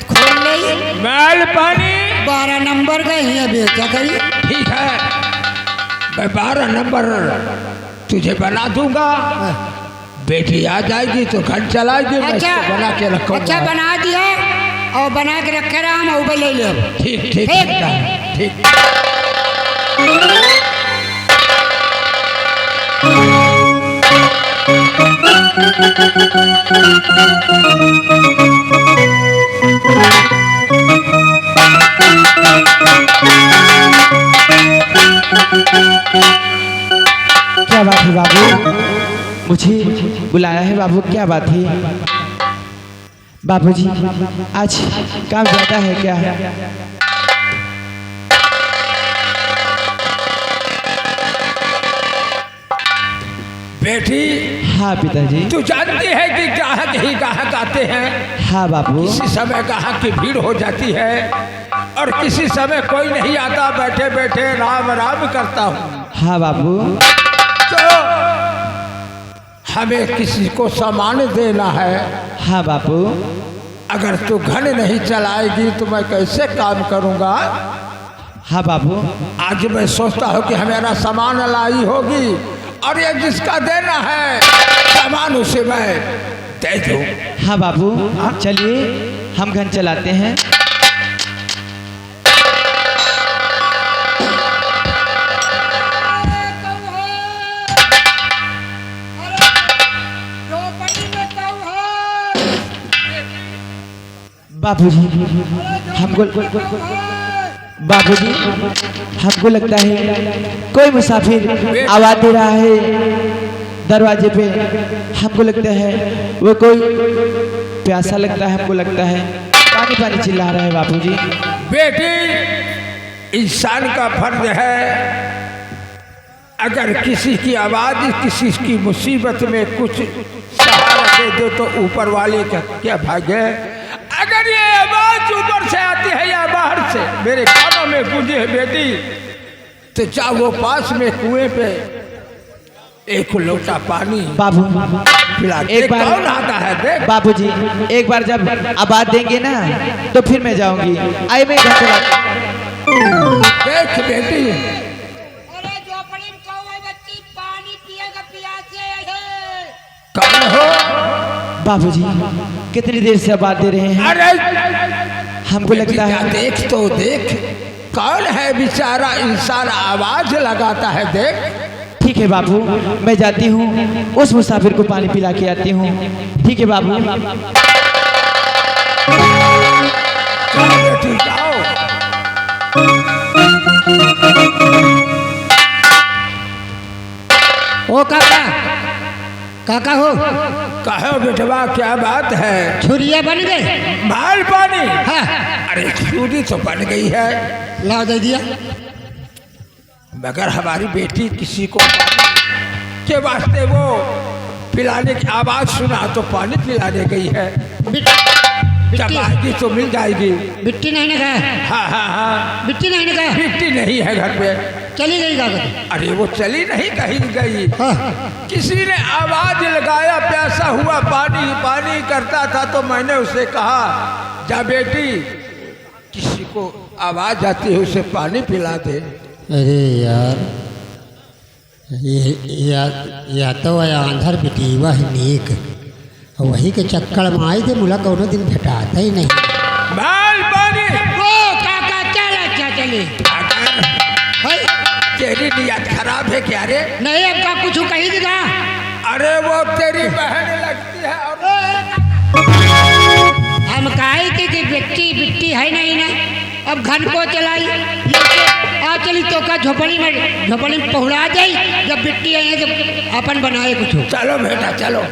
खोल ले। माल पानी 12 नंबर का ही बेचा करी। ठीक है, मैं 12 नंबर तुझे बना दूंगा। बेटी आ जाएगी तो घर चलाएगी। अच्छा, मैं बना के रखूंगा। अच्छा बना दिया और बना के रखे रहा, हम ऊपर ले लो। ठीक ठीक ठीक। क्या बात है बाबू? मुझे बुलाया है बाबू, क्या बात है? बाबूजी आज काम ज़्यादा है क्या? बेटी। हाँ पिताजी। तू जानती है कि ग्राहक ही ग्राहक आते हैं। हाँ बाबू। किसी समय ग्राहक की भीड़ हो जाती है और किसी समय कोई नहीं आता, बैठे बैठे राम राम करता हूँ। हाँ बाबू। तो हमें किसी को सामान देना है। हाँ बाबू। अगर तू घर नहीं चलाएगी तो मैं कैसे काम करूँगा? हाँ बाबू। आज मैं सोचता हूँ कि हमारा सामान लाई होगी और ये जिसका देना है सामान उसे मैं दे दूँ। हाँ बाबू, चलिए हम घर चलाते हैं। बाबूजी हमको लगता है कोई मुसाफिर आवाज दे रहा है दरवाजे पे। हमको लगता है वो कोई प्यासा लगता है, हमको लगता है पानी पानी चिल्ला रहा है। बाबूजी बेटी, इंसान का फर्ज है अगर किसी की आवाज किसी की मुसीबत में कुछ सहारा दे दो तो ऊपर वाले का क्या भाग्य है। अगर ये आवाज ऊपर से आती है या बाहर से मेरे कानों में गूंजे है बेटी, तो चाहे वो पास में कुएं पे एक लोटा पानी बाबू पिला दे। एक बार कौन आता है देख। बाबूजी एक बार जब आबाद देंगे ना तो फिर मैं जाऊंगी। आइए मैं घर चला। देख बेटी, अरे झोपड़ी में कौवा बच्ची पानी पिएगा प्यासे है। कौन हो? बाबूजी कितनी देर से आबाद दे रहे हैं? अरे हमको लगता बेटा, है देख तो देख, कौन है बेचारा इंसान आवाज लगाता है देख। ठीक है बाबू, मैं जाती हूँ उस मुसाफिर को पानी पिला के आती हूँ। ठीक है बाबू। चलो बेटी जाओ। ओ काका, काका हो, कहो बेटवा क्या बात है? छुरिया बन गए? माल पानी? हाँ, अरे छुरी तो बन गई है, ला दे दिया। मगर हमारी बेटी किसी को पानी के वास्ते वो पिलाने की आवाज सुना तो पानी पिलाने गई है। जब आएगी तो मिल जाएगी। बिट्टी नहीं ना खाया? हाँ हाँ हाँ, बिट्टी नहीं ना खाया? बेटी नहीं है घर पे। चली गई काका? अरे वो चली नहीं, कहीं गई। हाँ, किसी ने आवाज लगाया, प्यासा हुआ, पानी पानी करता था तो मैंने उसे कहा जा बेटी, किसी को आवाज आती है उसे पानी पिला दे। अरे यार, या तो वह आंधर बिटी वह नीक वही के चक्कर में आई थे, मुला कौनो दिन भेटाता ही नहीं। माल पानी। ओ काका चल, अच्छा चली। अगर तेरी नियत खराब है क्या रे? नहीं अब का कुछ कही दिखा। अरे वो तेरी बहन लगती है और हम कहे थे कि बिट्टी बिट्टी है नहीं ना, अब घन को चलाई लेके आ चली तो का झोपड़ी में पहुँचा जाई। जब बिट्टी आई है जब अपन बनाए कुछ। चलो बेटा चलो।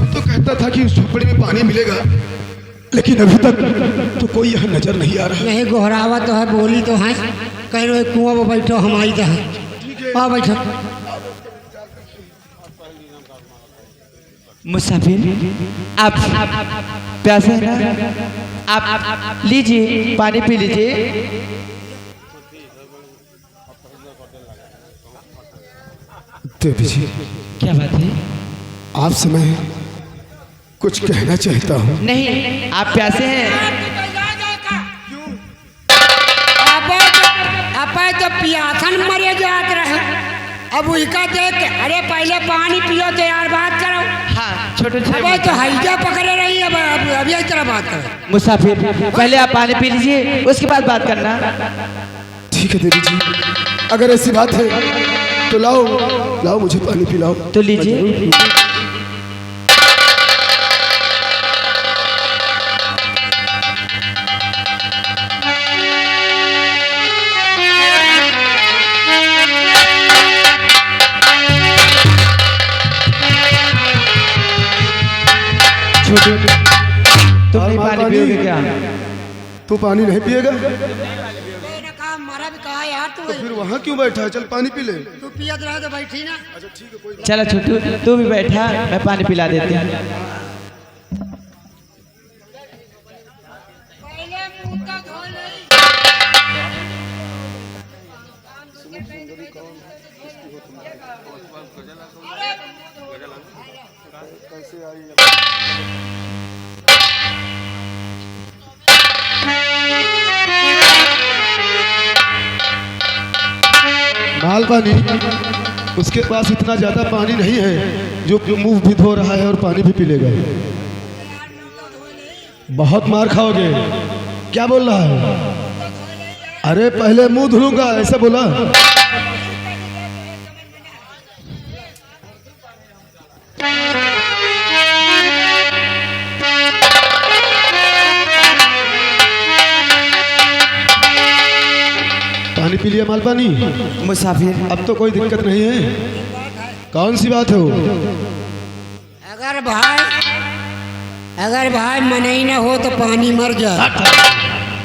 तो कहता था कि उस झोपड़ी में पानी मिलेगा, लेकिन अभी तक तो कोई यहाँ नजर नहीं आ रहा। नहीं गोहरावा तो है, बोली तो है, कह रहे कुआं में बैठो हम आई तो है। आ बैठो। मुसाफिर आप प्यासे हैं ना? आप लीजिए पानी पी लीजिए। देवी जी, क्या बात है? आपसे मैं कुछ कहना चाहता हूँ। नहीं आप प्यासे हैं? अब तो पियासन मरे जात रहे, अब उसका देख के अरे पहले पानी पियो तो यार बात करो। हाँ छोटे छोटे। अब तो हैजा पकड़े रही, अब अभी इस तरह बात करो। मुसाफिर पहले आप पानी पी लीजिए उसके बाद बात करना। ठीक है देवी जी, अगर ऐसी बात है तो लाओ लाओ मुझे पानी पिलाओ। तो लीजिए। छोटे तुम नहीं पानी पियोगे क्या? तू पानी नहीं पिएगा मरा भी कहा यार तू, तो फिर वहाँ क्यों बैठा है? चल पानी पी ले। तू पियत रहे तो बैठी ना। चलो छोटू तू भी बैठा, मैं पानी पिला देती हूँ। पहले मुंह का धो ले। माल पानी उसके पास इतना ज्यादा पानी नहीं है जो मुंह भी धो रहा है और पानी भी पी लेगा। बहुत मार खाओगे। क्या बोल रहा है? अरे पहले मुंह धुलूंगा ऐसा बोला। पानी पी लिया माल पानी? मुसाफिर अब तो कोई दिक्कत नहीं है। कौन सी बात है वो? अगर भाई मन ही ना हो तो पानी मर जाए।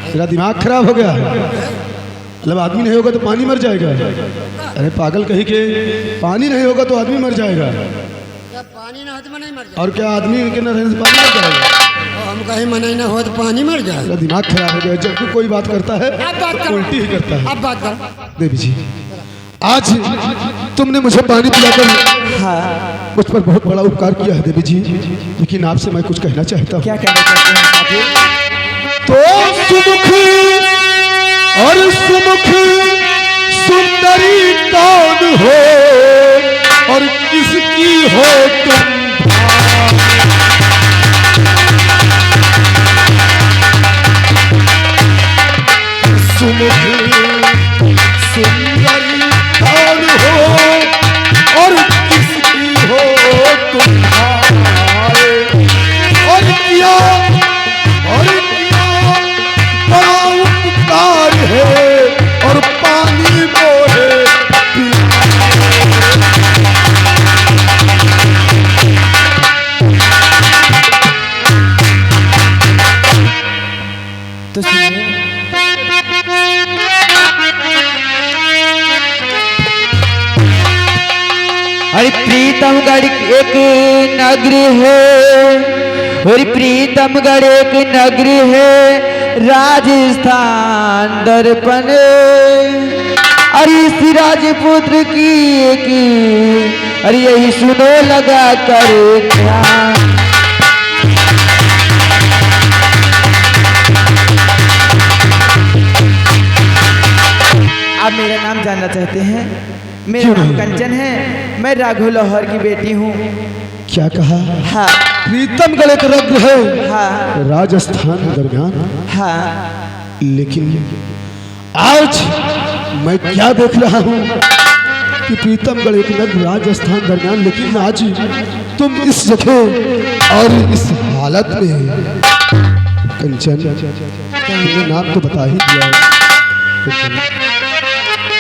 तेरा दिमाग खराब हो गया, मतलब आदमी नहीं होगा तो पानी मर जाएगा? अरे पागल कहीं के, पानी नहीं होगा तो आदमी मर जाएगा। जब पानी ना हो तो नहीं मर जाए। और क्या आदमी के न रहने से पानी मर जाएगा? हम कहीं मन ही ना हो तो पानी मर जाए। तेरा दिमाग खराब हो गया, जब कोई बात करता है अब बात कर, उल्टी ही करता है। अब बात कर। देवी जी, आज तुमने मुझे पानी पिलाकर मुझ पर बहुत बड़ा उपकार किया है देवी जी, लेकिन आपसे मैं कुछ कहना चाहता हूँ। क्या कहना चाहते हैं? तो सुमुख और सुमुख सुंदरी कौन हो और किसकी हो तुम? सुमुख सुंदरी कौन हो और किसकी हो तुम्हारे? और किया बड़ा उपकार है और पानी मोहे तो सुनिए, अरे प्रीतमगढ़ एक नगरी है, और प्रीतमगढ़ एक नगरी है, राजस्थान दर्पण। अरे इस राजपुत्र की अरे यही सुनो लगा कर ध्यान। आप मेरा नाम जानना चाहते हैं? मेरा नाम कंचन है, मैं राघव लाहौर की बेटी हूँ। क्या कहा? हाँ प्रीतमगढ़ एक नगरी है, हाँ राजस्थान दरमियान। हाँ। लेकिन आज मैं क्या देख रहा हूँ कि प्रीतमगढ़ एक नगर राजस्थान दरमियान, लेकिन आज तुम इस जगह और इस हालत में। कंचन, तुमने नाम तो बता ही दिया है।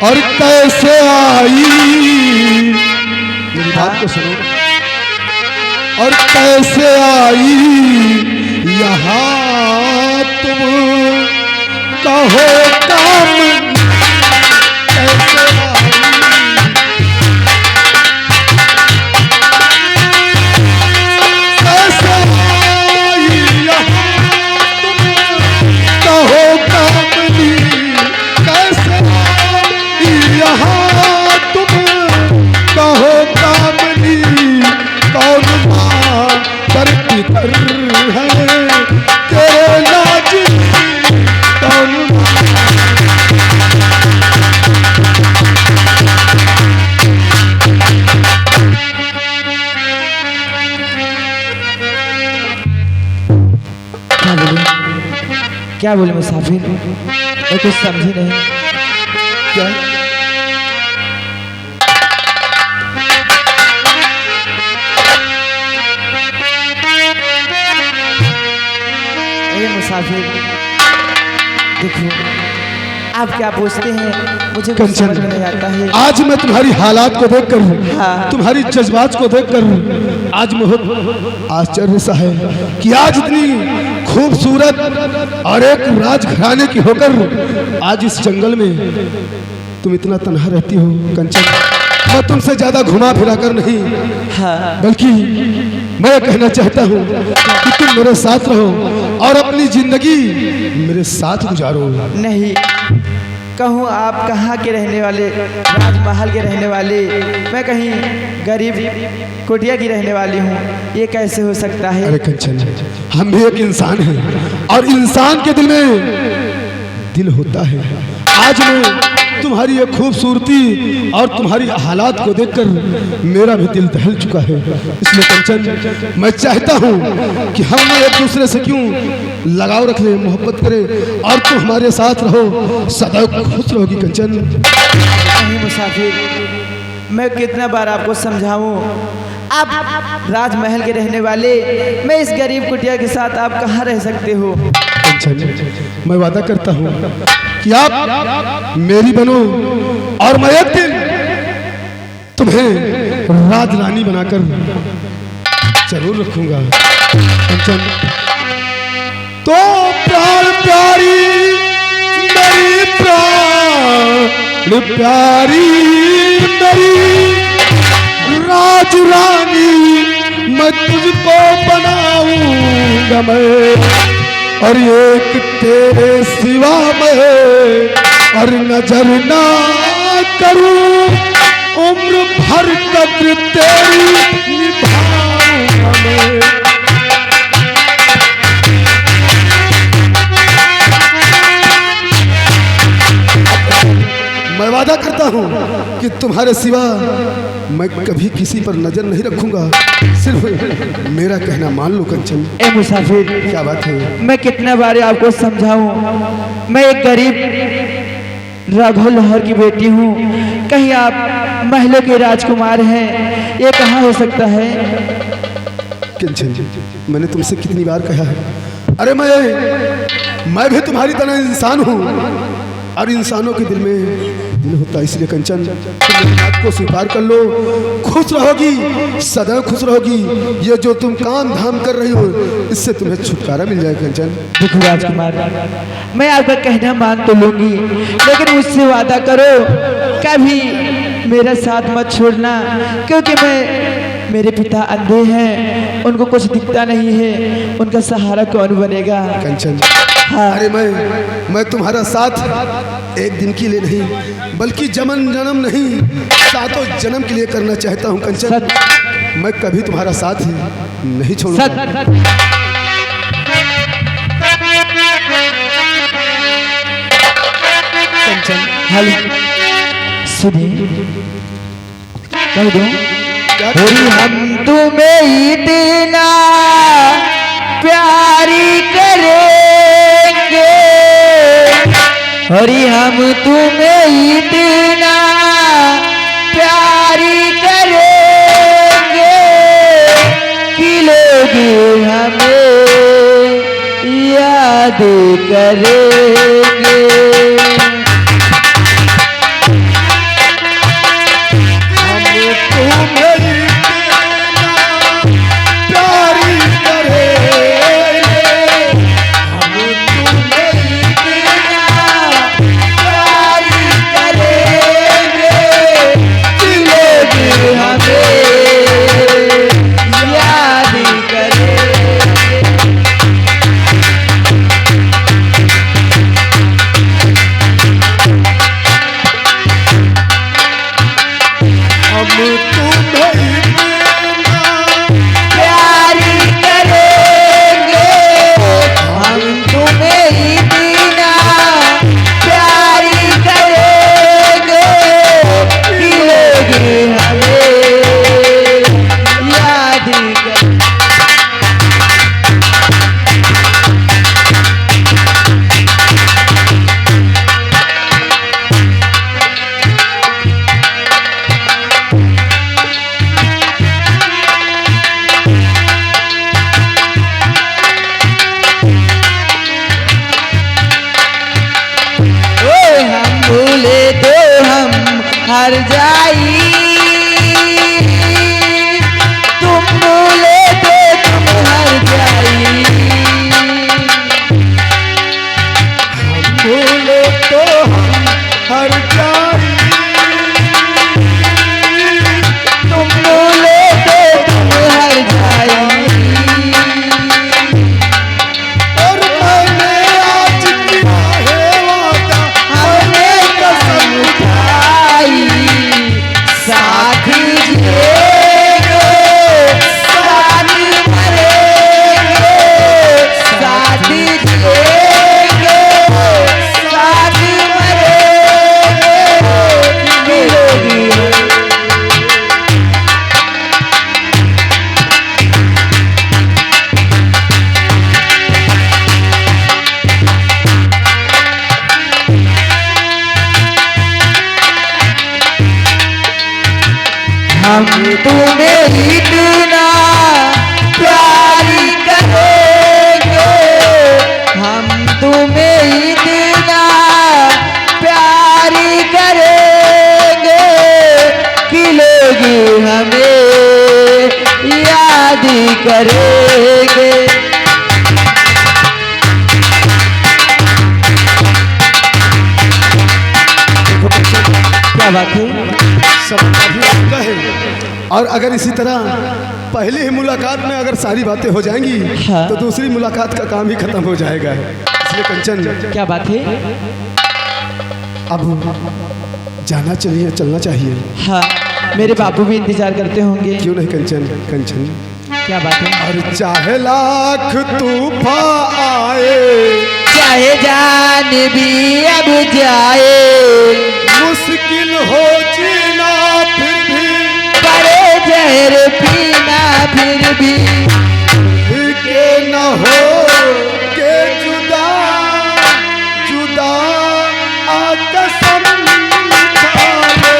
और कैसे आई, मेरी बात को सुनो, और कैसे आई यहाँ तुम कहो काम, कैसे आई, कैसे आई यहाँ तुम कहो कामनी, कैसे आई यहाँ तुम कहो कामनी, कौन माँ करती कर है तेरे लाज, कौन क्या बोले मुसाफिर? मैं कुछ समझी नहीं। क्या? मुसाफिर देखो, आप क्या पूछते हैं मुझे कुछ समझ में नहीं आता है। आज मैं तुम्हारी हालात को देखकर, हाँ। तुम्हारी जज्बात को देखकर आज बहुत आश्चर्य सा है कि आज इतनी खूबसूरत और एक राजघराने की होकर आज इस जंगल में तुम इतना तन्हा रहती हो। कंचन, मैं तुमसे ज्यादा घुमा फिरा कर नहीं, हाँ। बल्कि मैं कहना चाहता हूँ कि तुम मेरे साथ रहो और अपनी जिंदगी मेरे साथ गुजारो। नहीं कहूँ, आप कहाँ के रहने वाले? राजमहल के रहने वाले? मैं कहीं गरीब कुटिया की रहने वाली हूँ, ये कैसे हो सकता है? अरे कंचन, हम भी एक इंसान हैं और इंसान के दिल में दिल होता है। आज मैं तुम्हारी ये खूबसूरती और तुम्हारी हालात को देखकर मेरा भी दिल दहल चुका है। इसलिए कंचन, मैं चाहता हूँ कि हम एक दूसरे से क्यों लगाव रख लें, मोहब्बत करें और तुम हमारे साथ रहो, सदैव खुश रहोगी। कंचन नहीं मुसाफिर, मैं कितना बार आपको समझाऊं, आप राजमहल के रहने वाले, मैं इस गरीब कुटिया के साथ आप कहाँ रह सकते हो? कंचन, मैं वादा करता हूँ कि आप मेरी बनो और मैं एक दिन तुम्हें राजरानी बनाकर जरूर रखूंगा कंचन। तो प्राण प्यारी मेरी प्राण प्यारी मेरी राज रानी मैं तुझको बनाऊंगा मैं, और एक तेरे सिवा मैं और नजर ना करूं, उम्र भर तक तेरी निभाऊंगा मैं। मैं वादा करता हूँ कि तुम्हारे सिवा मैं कभी किसी पर नजर नहीं रखूंगा, सिर्फ मेरा कहना मान लो कंचन। ए मुसाफिर, क्या बात है? मैं कितना बार आपको समझाऊं, मैं एक गरीब राघव लाहौर की बेटी हूँ, कहीं आप महलों के राजकुमार हैं, ये कहाँ हो सकता है? कंचन, मैंने तुमसे कितनी बार कहा है, अरे मैं भी तुम्हारी तरह इंसान हूँ, और इंसानों के दिल में दिल होता है, इसलिए कंचन तुम मेरी बात को स्वीकार कर लो, खुश रहोगी, सदैव खुश रहोगी। ये जो तुम काम धाम कर रही हो, इससे तुम्हें छुटकारा मिल जाए कंचन। देखो राजकुमार, मैं आपका कहना मान तो लूंगी, लेकिन मुझसे वादा करो कभी मेरा साथ मत छोड़ना, क्योंकि मेरे पिता अंधे हैं, उनको कुछ दिखता नहीं है, उनका सहारा कौन बनेगा? कंचन, हाँ। अरे मैं तुम्हारा साथ एक दिन के लिए नहीं, बल्कि जन्म जन्म नहीं, सातों जन्म के लिए करना चाहता हूँ कंचन। मैं कभी तुम्हारा साथ ही नहीं छोड़ूंगा। कंचन, हेलो, सुनिए, कह दूं, होरी हम तुम्हें इतना प्यारी करेंगे, होरी हम तुम्हें इतना प्यारी करेंगे कि लोग हमें याद करेंगे। हार जाई, तुम बोले तो तुम हार जाई, हम बोले तो हम हार जाई, तुम बोले तो तुम हार जाई, और मैंने आज किया है वादा, हमने कसम खाई, साथ जिएंगे, साथ मरेंगे, साथ जिएंगे, साथ मरेंगे, मिलोगी। हम तुम्हें इतना प्यार करेंगे, हम तुम्हें इतना प्यार करेंगे कि लोग हमें याद करेंगे। क्या बात है? सब काफी अच्छा है। और अगर इसी तरह पहली ही मुलाकात में अगर सारी बातें हो जाएंगी हाँ। तो दूसरी मुलाकात का काम ही खत्म हो जाएगा। इसलिए कंचन, क्या बात है? अब जाना चाहिए, चलना चाहिए। हाँ, मेरे बाबू भी इंतजार करते होंगे। क्यों नहीं कंचन? कंचन, क्या बात है? और चाहे लाख तूफान आए, चाहे जान भी अब जाए, मुश्किल हो जीना फिर भी, पड़े जहर पीना फिर भी, के न हो के जुदा जुदा कसम खा ले।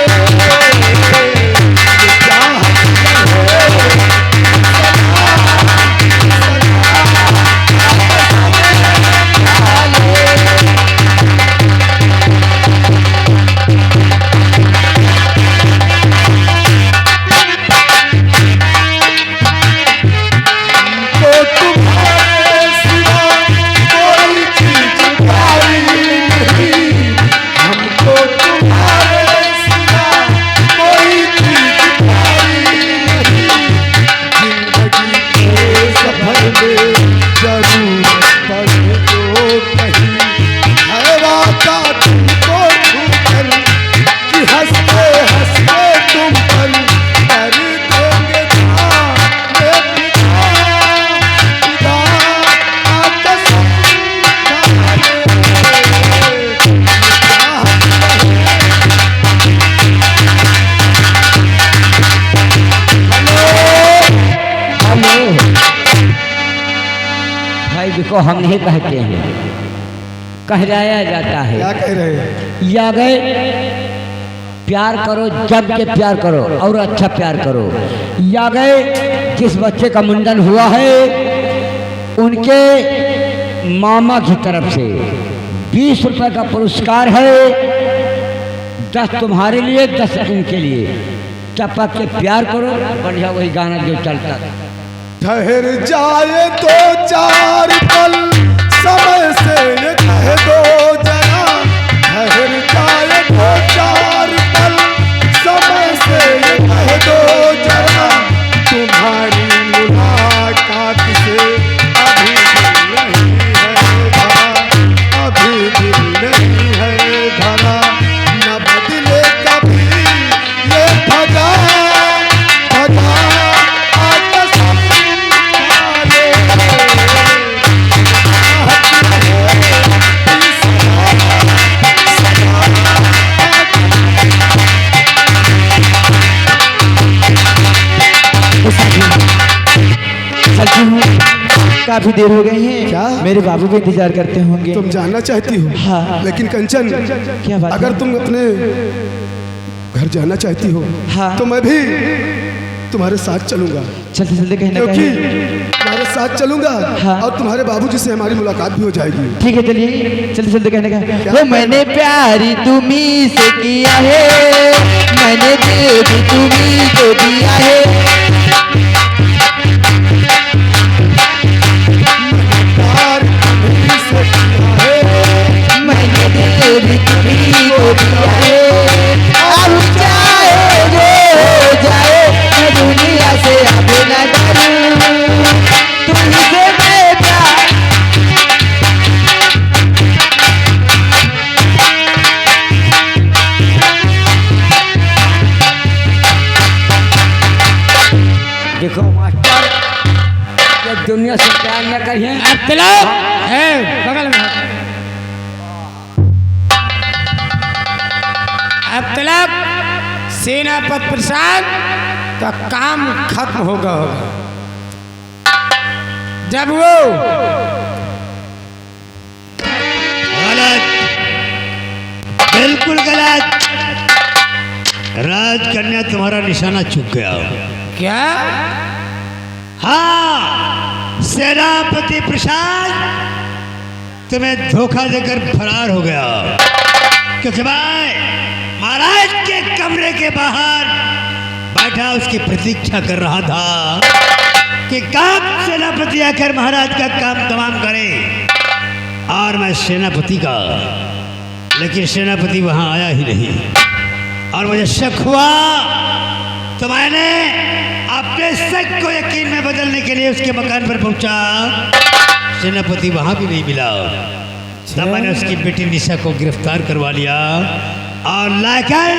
को हम नहीं कहते हैं, कहलाया जाता है। क्या कह रहे हैं? या गए प्यार करो, जब के प्यार करो और अच्छा प्यार करो। या गए जिस बच्चे का मुंडन हुआ है उनके मामा की तरफ से 20 रुपए का पुरस्कार है, 10 तुम्हारे लिए 10 उनके लिए। टपक के प्यार करो, बढ़िया वही गाना जो चलता। ठहर जाए 2-4 पल समय से ये कह दो जरा, ठहर जाए 2-4 पल समय से ये कह दो जरा, तुम्हारी मुलाकात से अभी दिल नहीं है धरा, अभी दिल नहीं है धरा, न बदले कभी ये भगा भगा काफी देर हो गई है। क्या? मेरे बाबू भी इंतजार करते होंगे। तुम जानना चाहती हो? हाँ। लेकिन कंचन, क्या बात अगर है? तुम अपने घर जाना चाहती हो हाँ। तो मैं भी तुम्हारे साथ चलूंगा, चलते चलते कहीं ना क्योंकि कहीं। तुम्हारे साथ चलूंगा हाँ। और तुम्हारे बाबूजी से हमारी मुलाकात भी हो जाएगी। ठीक है, चलिए चलते चलते कहने का। क्या? वो मैंने प्यार तुम्ही से किया है, मैंने दिल भी तुम्ही को दिया है, प्यार तुम्हीं से किया है, मैंने दिल भी तुम्ही को दिया है। अब चाहे जो हो जाए मैं दुनिया से अब न डरूं, तुम्हीं से मैं प्यार। देखो मास्टर, ये दुनिया से प्यार न करिए। अब चलो बगल में अब तलक सेनापति प्रसाद का काम खत्म होगा जब वो गलत, बिल्कुल गलत। राजकन्या तुम्हारा निशाना चूक गया। क्या हाँ, सेनापति प्रसाद तुम्हें धोखा देकर फरार हो गया, क्योंकि मैं महाराज के कमरे के बाहर बैठा उसकी प्रतीक्षा कर रहा था कि कब सेनापति आकर महाराज का काम तमाम करे और मैं सेनापति का, लेकिन सेनापति वहां आया ही नहीं और मुझे शक हुआ तो मैंने अपने शक को यकीन में बदलने के लिए उसके मकान पर पहुंचा। सेनापति वहां भी नहीं मिला। तब मैंने उसकी बेटी निशा को गिरफ्तार करवा लिया और लाकर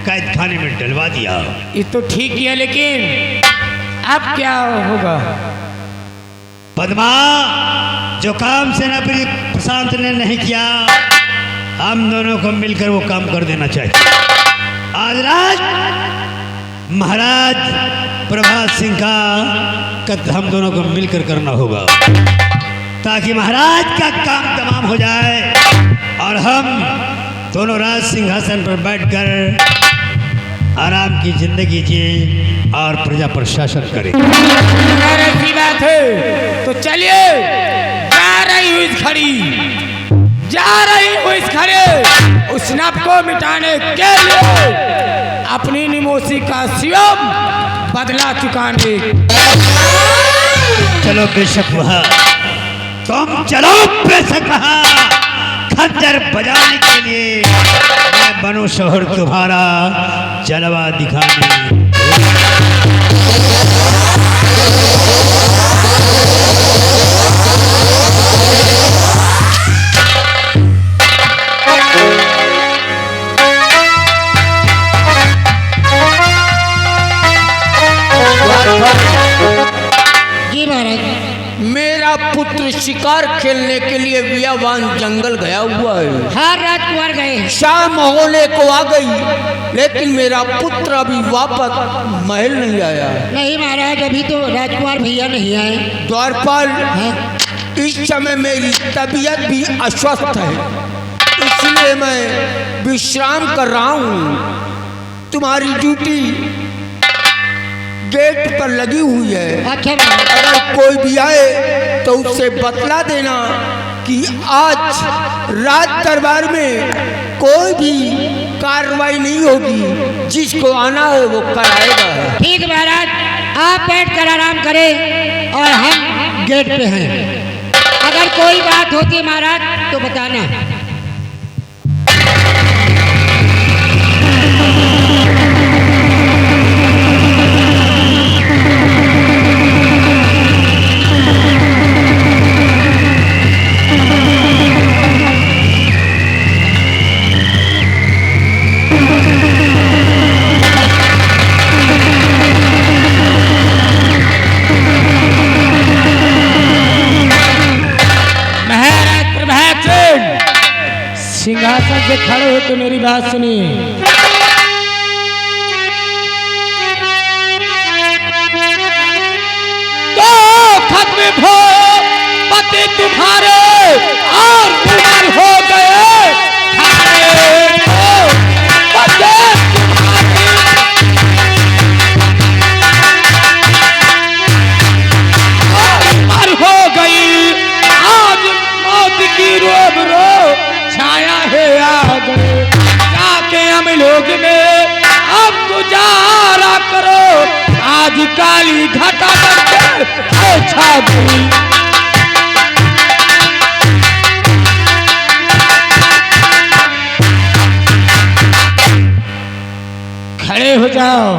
कैद खाने में डलवा दिया। ये तो ठीक है, लेकिन अब क्या होगा? पद्मा, जो काम सेनापति प्रशांत ने नहीं किया, हम दोनों को मिलकर वो काम कर देना चाहिए। आज रात महाराज प्रभात सिंह का हम दोनों को मिलकर करना होगा ताकि महाराज का काम तमाम हो जाए और हम दोनों राज सिंहासन पर बैठकर आराम की जिंदगी जिए और प्रजा पर शासन करें। अगर ऐसी बात है तो चलिए, जा रही हूँ इस खड़ी, जा रही हूँ इस खड़े उस नब को मिटाने के लिए, अपनी निमोशी का शिवम बदला चुकाने। चलो बेशक वहाँ, तुम चलो बेशक वहाँ, खंजर बजाने के लिए मैं बनूं शोहर तुम्हारा जलवा दिखाने। जी महाराज। मेरा पुत्र शिकार खेलने के लिए बियावान जंगल गया हुआ है। हर राजकुमार गए, शाम होने को आ गई, लेकिन मेरा पुत्र अभी वापस महल नहीं आया। नहीं महाराज, अभी तो राजकुमार भैया नहीं आए। द्वारपाल, हाँ? इस समय मेरी तबीयत भी अस्वस्थ है, इसलिए मैं विश्राम कर रहा हूँ। तुम्हारी ड्यूटी गेट पर लगी हुई है। अच्छा महाराज। अगर कोई भी आए तो उससे बतला देना कि आज राज दरबार में कोई भी कार्रवाई नहीं होगी, जिसको आना है वो कराएगा। ठीक है महाराज, आप बैठ कर आराम करें और हम गेट पे हैं। अगर कोई बात होती है महाराज तो बताना। सिंहासन से खड़े हो तो मेरी बात सुनिए। तो खत्म हो पति तुम्हारे और कुमार हो गए, हो गई आज मौत की रोब रो छाया है आग, जाके हम लोग में अब गुजारा करो, आज काली घटा बनकर छा गई। खड़े हो जाओ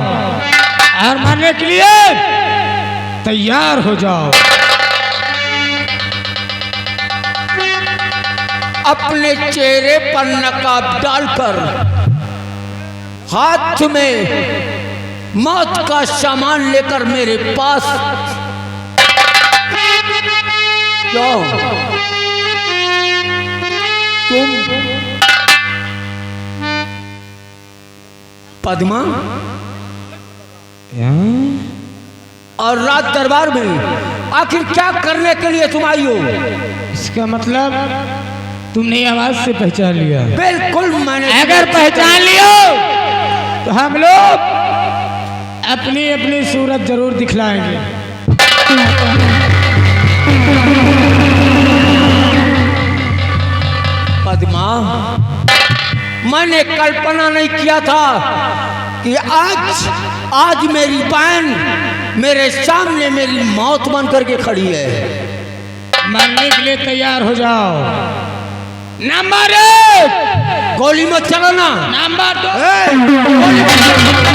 और मरने के लिए तैयार हो जाओ। अपने चेहरे पर नकाब डालकर हाथ में मौत का सामान लेकर मेरे पास जाओ। तुम पद्मा और राज दरबार में आखिर क्या करने के लिए तुम आई हो? इसका मतलब तुमने आवाज से पहचान लिया? बिल्कुल मैंने। अगर पहचान लियो तो हम लोग अपनी अपनी सूरत जरूर दिखलाएंगे। पद्मा, मैंने कल्पना नहीं किया था कि आज मेरी बहन मेरे सामने मेरी मौत बन करके खड़ी है। मरने के लिए तैयार हो जाओ। नंबर 1 गोली मत चलाना। नंबर 2 गोली मत चलाना।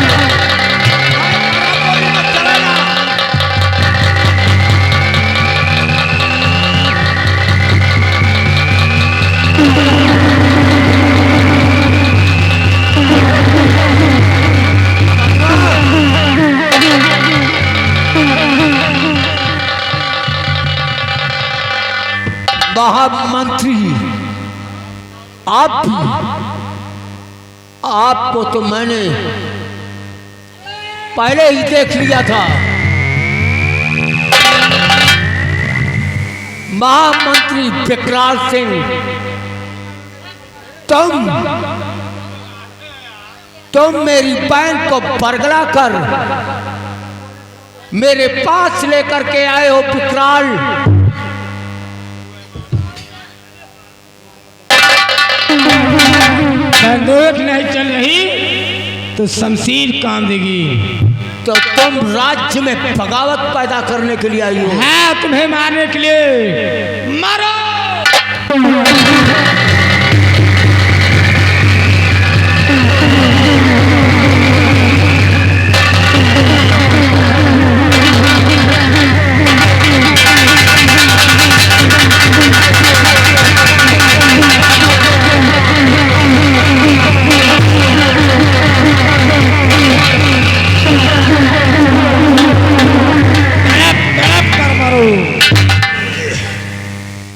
महामंत्री आपको तो मैंने पहले ही देख लिया था। महामंत्री विकराल सिंह, तुम मेरी बहन को बरगला कर मेरे पास लेकर के आए हो। विकराल, बंदूक नहीं चल रही तो शमशीर काम देगी। तो तुम राज्य में बगावत पैदा करने के लिए आई हो? हाँ, तुम्हें मारने के लिए। मारो।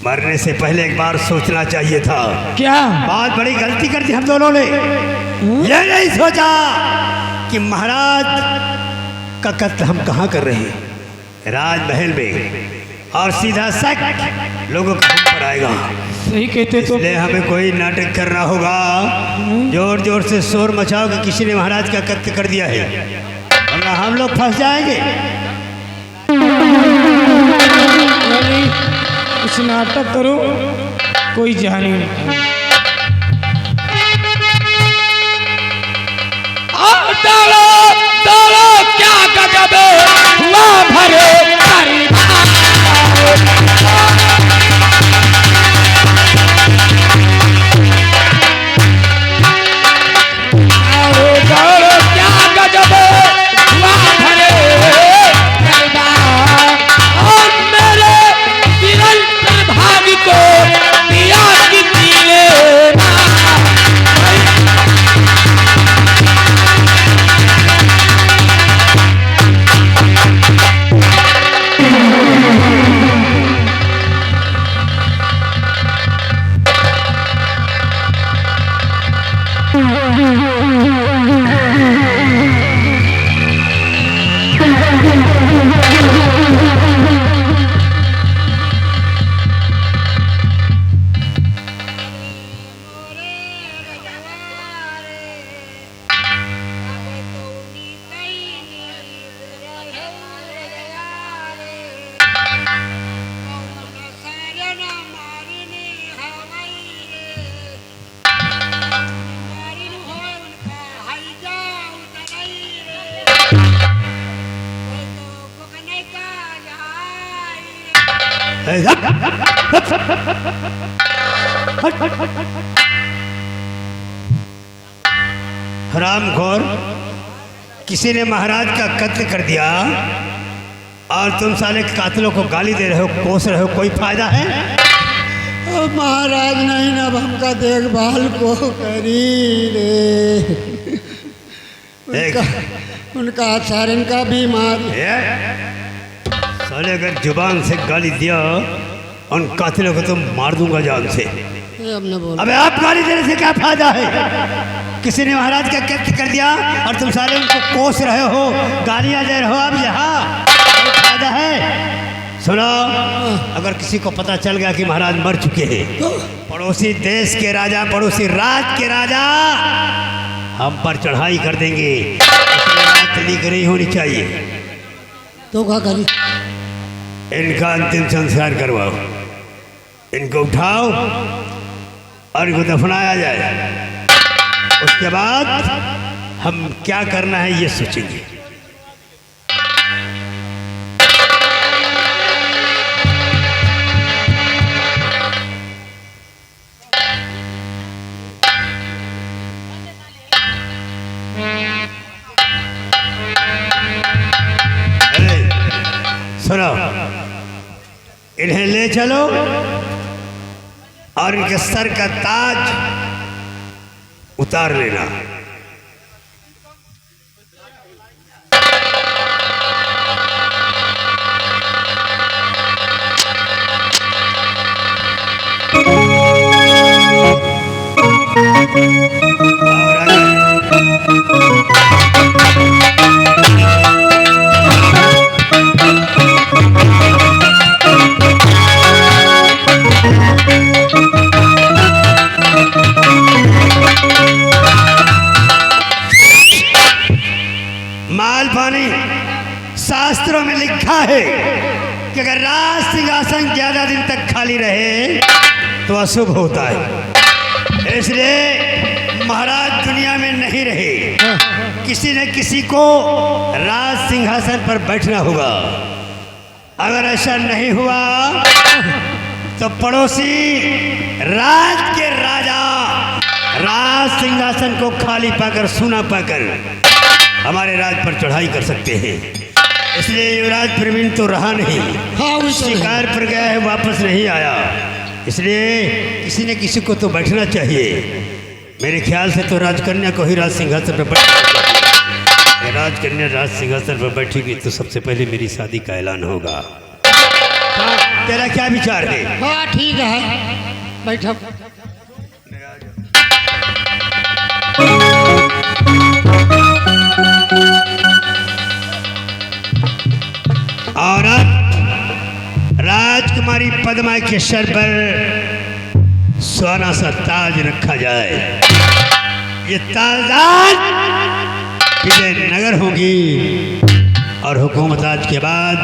मरने से पहले एक बार सोचना चाहिए था। क्या? बहुत बड़ी गलती कर दी हम दोनों ने। ये नहीं सोचा कि महाराज का कत्ल हम कहाँ कर रहे हैं, राजमहल में, और सीधा शक लोगों का हम पर आएगा। सही कहते तो। इसलिए हमें कोई नाटक करना होगा, जोर जोर से शोर मचाओ कि किसी ने महाराज का कत्ल कर दिया है, वरना हम लोग फंस जाएंगे। कुछ नाटक करो, कोई जाने नहीं। क्या गजब हुआ भरे क्या गजब हुआ भरे और मेरे भाग को दिया कि हरामखोर, किसी ने महाराज का कत्ल कर दिया और तुम साले कातिलों को गाली दे रहे हो, कोस रहे हो, कोई फायदा है? महाराज नहीं ना हमका देखभाल को करी रे। उनका आचरण का बीमार। साले अगर जुबान से गाली दिया उन कातिलों को तुम मार दूंगा जान से। अबे आप गाली देने से क्या फायदा है? किसी ने महाराज का कत्ल कर दिया और तुम सारे उनको कोस रहे हो, गालियां दे रहे हो। अब यहाँ कोई फायदा है? सुनो, अगर किसी को पता चल गया कि महाराज मर चुके हैं, पड़ोसी देश के राजा, पड़ोसी राज के राजा हम पर चढ़ाई कर देंगे। इतनी नहीं होनी चाहिए। तो क्या करी? इनका अंतिम संस्कार करवाओ, इनको उठाओ और इनको दफनाया जाए। उसके बाद हम क्या करना है ये सोचेंगे। सुनो, इन्हें ले चलो और इनके सर का ताज उतार लेना। मालपानी, शास्त्रों में लिखा है कि अगर राज सिंहासन ज्यादा दिन तक खाली रहे तो अशुभ होता है। इसलिए महाराज दुनिया में नहीं रहे, किसी न किसी को राज सिंहासन पर बैठना होगा। अगर ऐसा नहीं हुआ तो पड़ोसी राज के राजा राज सिंहासन को खाली पाकर, सूना पाकर हमारे राज पर चढ़ाई कर सकते हैं। इसलिए युवराज प्रवीण तो रहा नहीं, शिकार पर गया है, वापस नहीं आया। इसलिए किसी न किसी को तो बैठना चाहिए। मेरे ख्याल से तो राजकन्या को ही राज सिंहासन पर बैठना चाहिए। राजकन्या राज सिंहासन पर बैठेगी तो सबसे पहले मेरी शादी का ऐलान होगा। तेरा क्या विचार है? हाँ ठीक है, बैठो। और राजकुमारी पद्मा के सर पर सोना सा ताज रखा जाए। ये ताजदार विजयनगर होगी और हुकूमत आज के बाद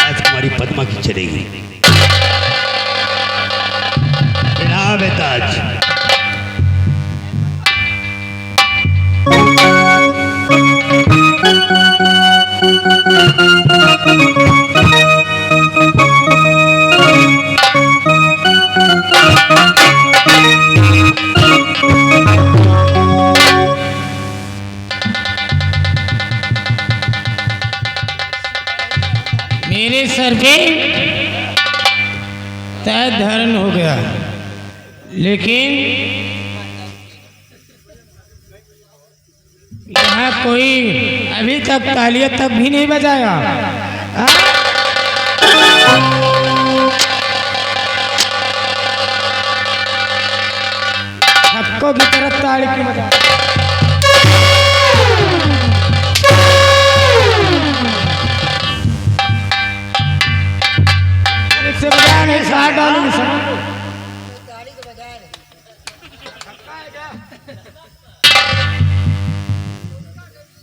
राजकुमारी पद्मा की चलेगी। ताज मेरे सर पे तय धरण हो गया, लेकिन यहाँ कोई अभी तक तालियां तक भी नहीं बजाया। सबको भी तरफ ताली की बजा। इससे बजा नहीं, साथ डालूंगी सब।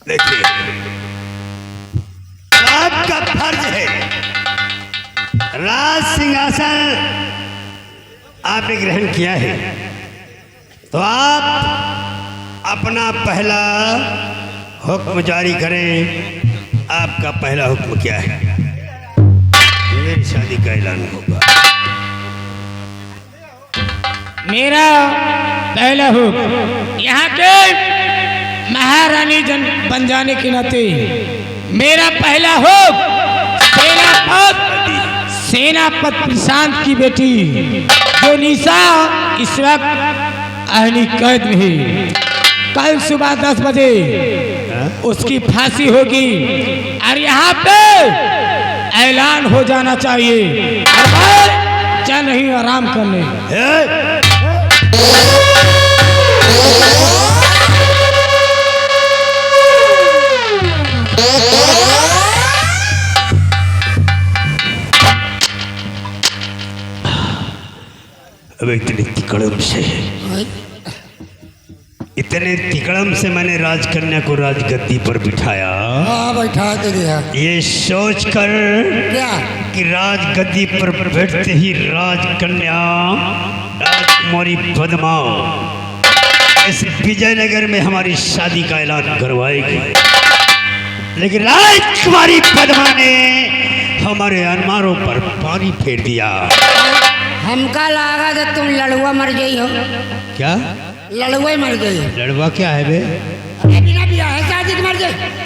देखिए, आपका फर्ज है, राज सिंहासन आपने ग्रहण किया है तो आप अपना पहला हुक्म जारी करें। आपका पहला हुक्म क्या है? मेरी शादी का ऐलान होगा। मेरा पहला हुक्म, यहाँ के महारानी जन बन जाने के नाते मेरा पहला हुक्म सेनापति प्रशांत की बेटी जो निशा इस वक्त अहली कैद में है, कल सुबह 10 बजे उसकी फांसी होगी और यहाँ पे ऐलान हो जाना चाहिए। चल रही आराम करने। अब इतने तिकड़म से मैंने राजकन्या को राजगद्दी पर बिठाया। हाँ बैठा के दिया। ये सोचकर क्या कि राजगद्दी पर बैठते ही राजकन्या राजकुमारी पद्मा इस विजयनगर में हमारी शादी का ऐलान करवाएगी, लेकिन राजकुमारी पद्मा ने हमारे अरमानों पर पानी फेर दिया। हमका लगा था तुम लड़ुआ मर गई हो। क्या लड़ुआ मर गई हो? लड़वा क्या है बे? अरे बिना बिया है शादी मर गई।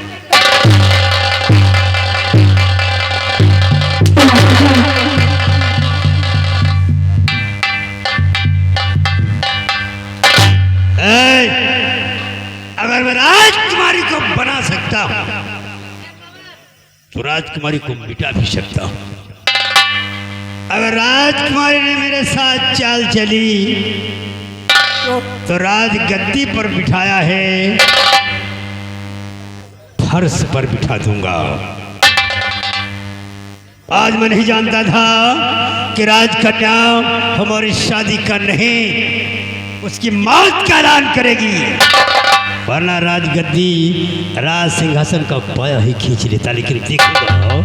अगर मैं राजकुमारी को बना सकता हूं तो राजकुमारी को मिटा भी सकता हूं। अगर राजकुमारी ने मेरे साथ चाल चली तो राजगद्दी पर बिठाया है, फर्श पर बिठा दूंगा। आज मैं नहीं जानता था कि राजकन्या हमारी शादी का नहीं, उसकी मौत का ऐलान करेगी, वरना राजगद्दी राज सिंहासन का पाया ही खींच लेता। लेकिन देखूंगा,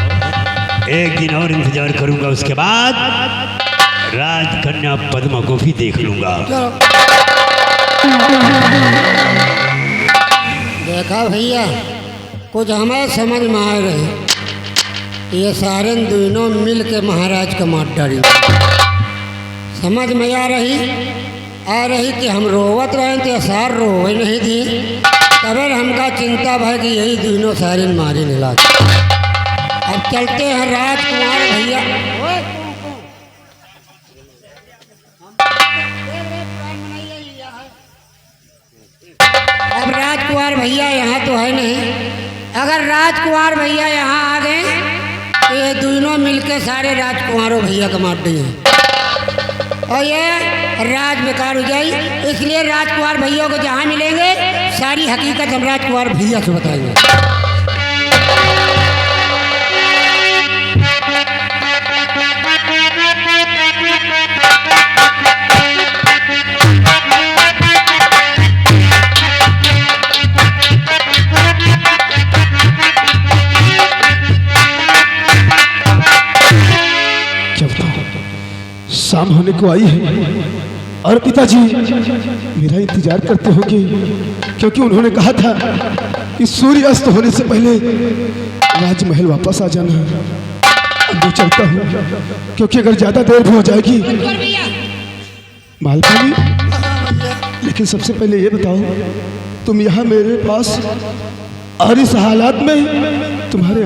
एक दिन और इंतजार करूंगा, उसके बाद राजकन्या पद्मा को भी देख लूंगा। देखा भैया, कुछ हमें समझ में आ रहे, ये सारे दोनों मिल के महाराज का मार डाली। समझ में आ रही कि हम रोवत रहे थे, सार रोवे नहीं थी, तबे हमका चिंता भाई कि यही दोनों सारे मारे निला। अब चलते हैं राजकुमार भैया। अब राजकुमार भैया यहाँ तो है नहीं, अगर राजकुमार भैया यहाँ आ गए तो ये दोनों मिलके सारे राजकुमारों भैया का मार दिए और ये राज बेकार हो जाए। इसलिए राजकुमार भैया को जहाँ मिलेंगे सारी हकीकत हम राजकुमार भैया से बताएंगे। शाम होने को आई है और पिताजी मेरा इंतजार करते होंगे, क्योंकि उन्होंने कहा था कि सूर्य अस्त होने से पहले राजमहल वापस आ जाना। अब मैं चलता हूँ, क्योंकि अगर ज़्यादा देर भी हो जाएगी मालकिनी। लेकिन सबसे पहले ये बताओ, तुम यहाँ मेरे पास और इस हालात में तुम्हारे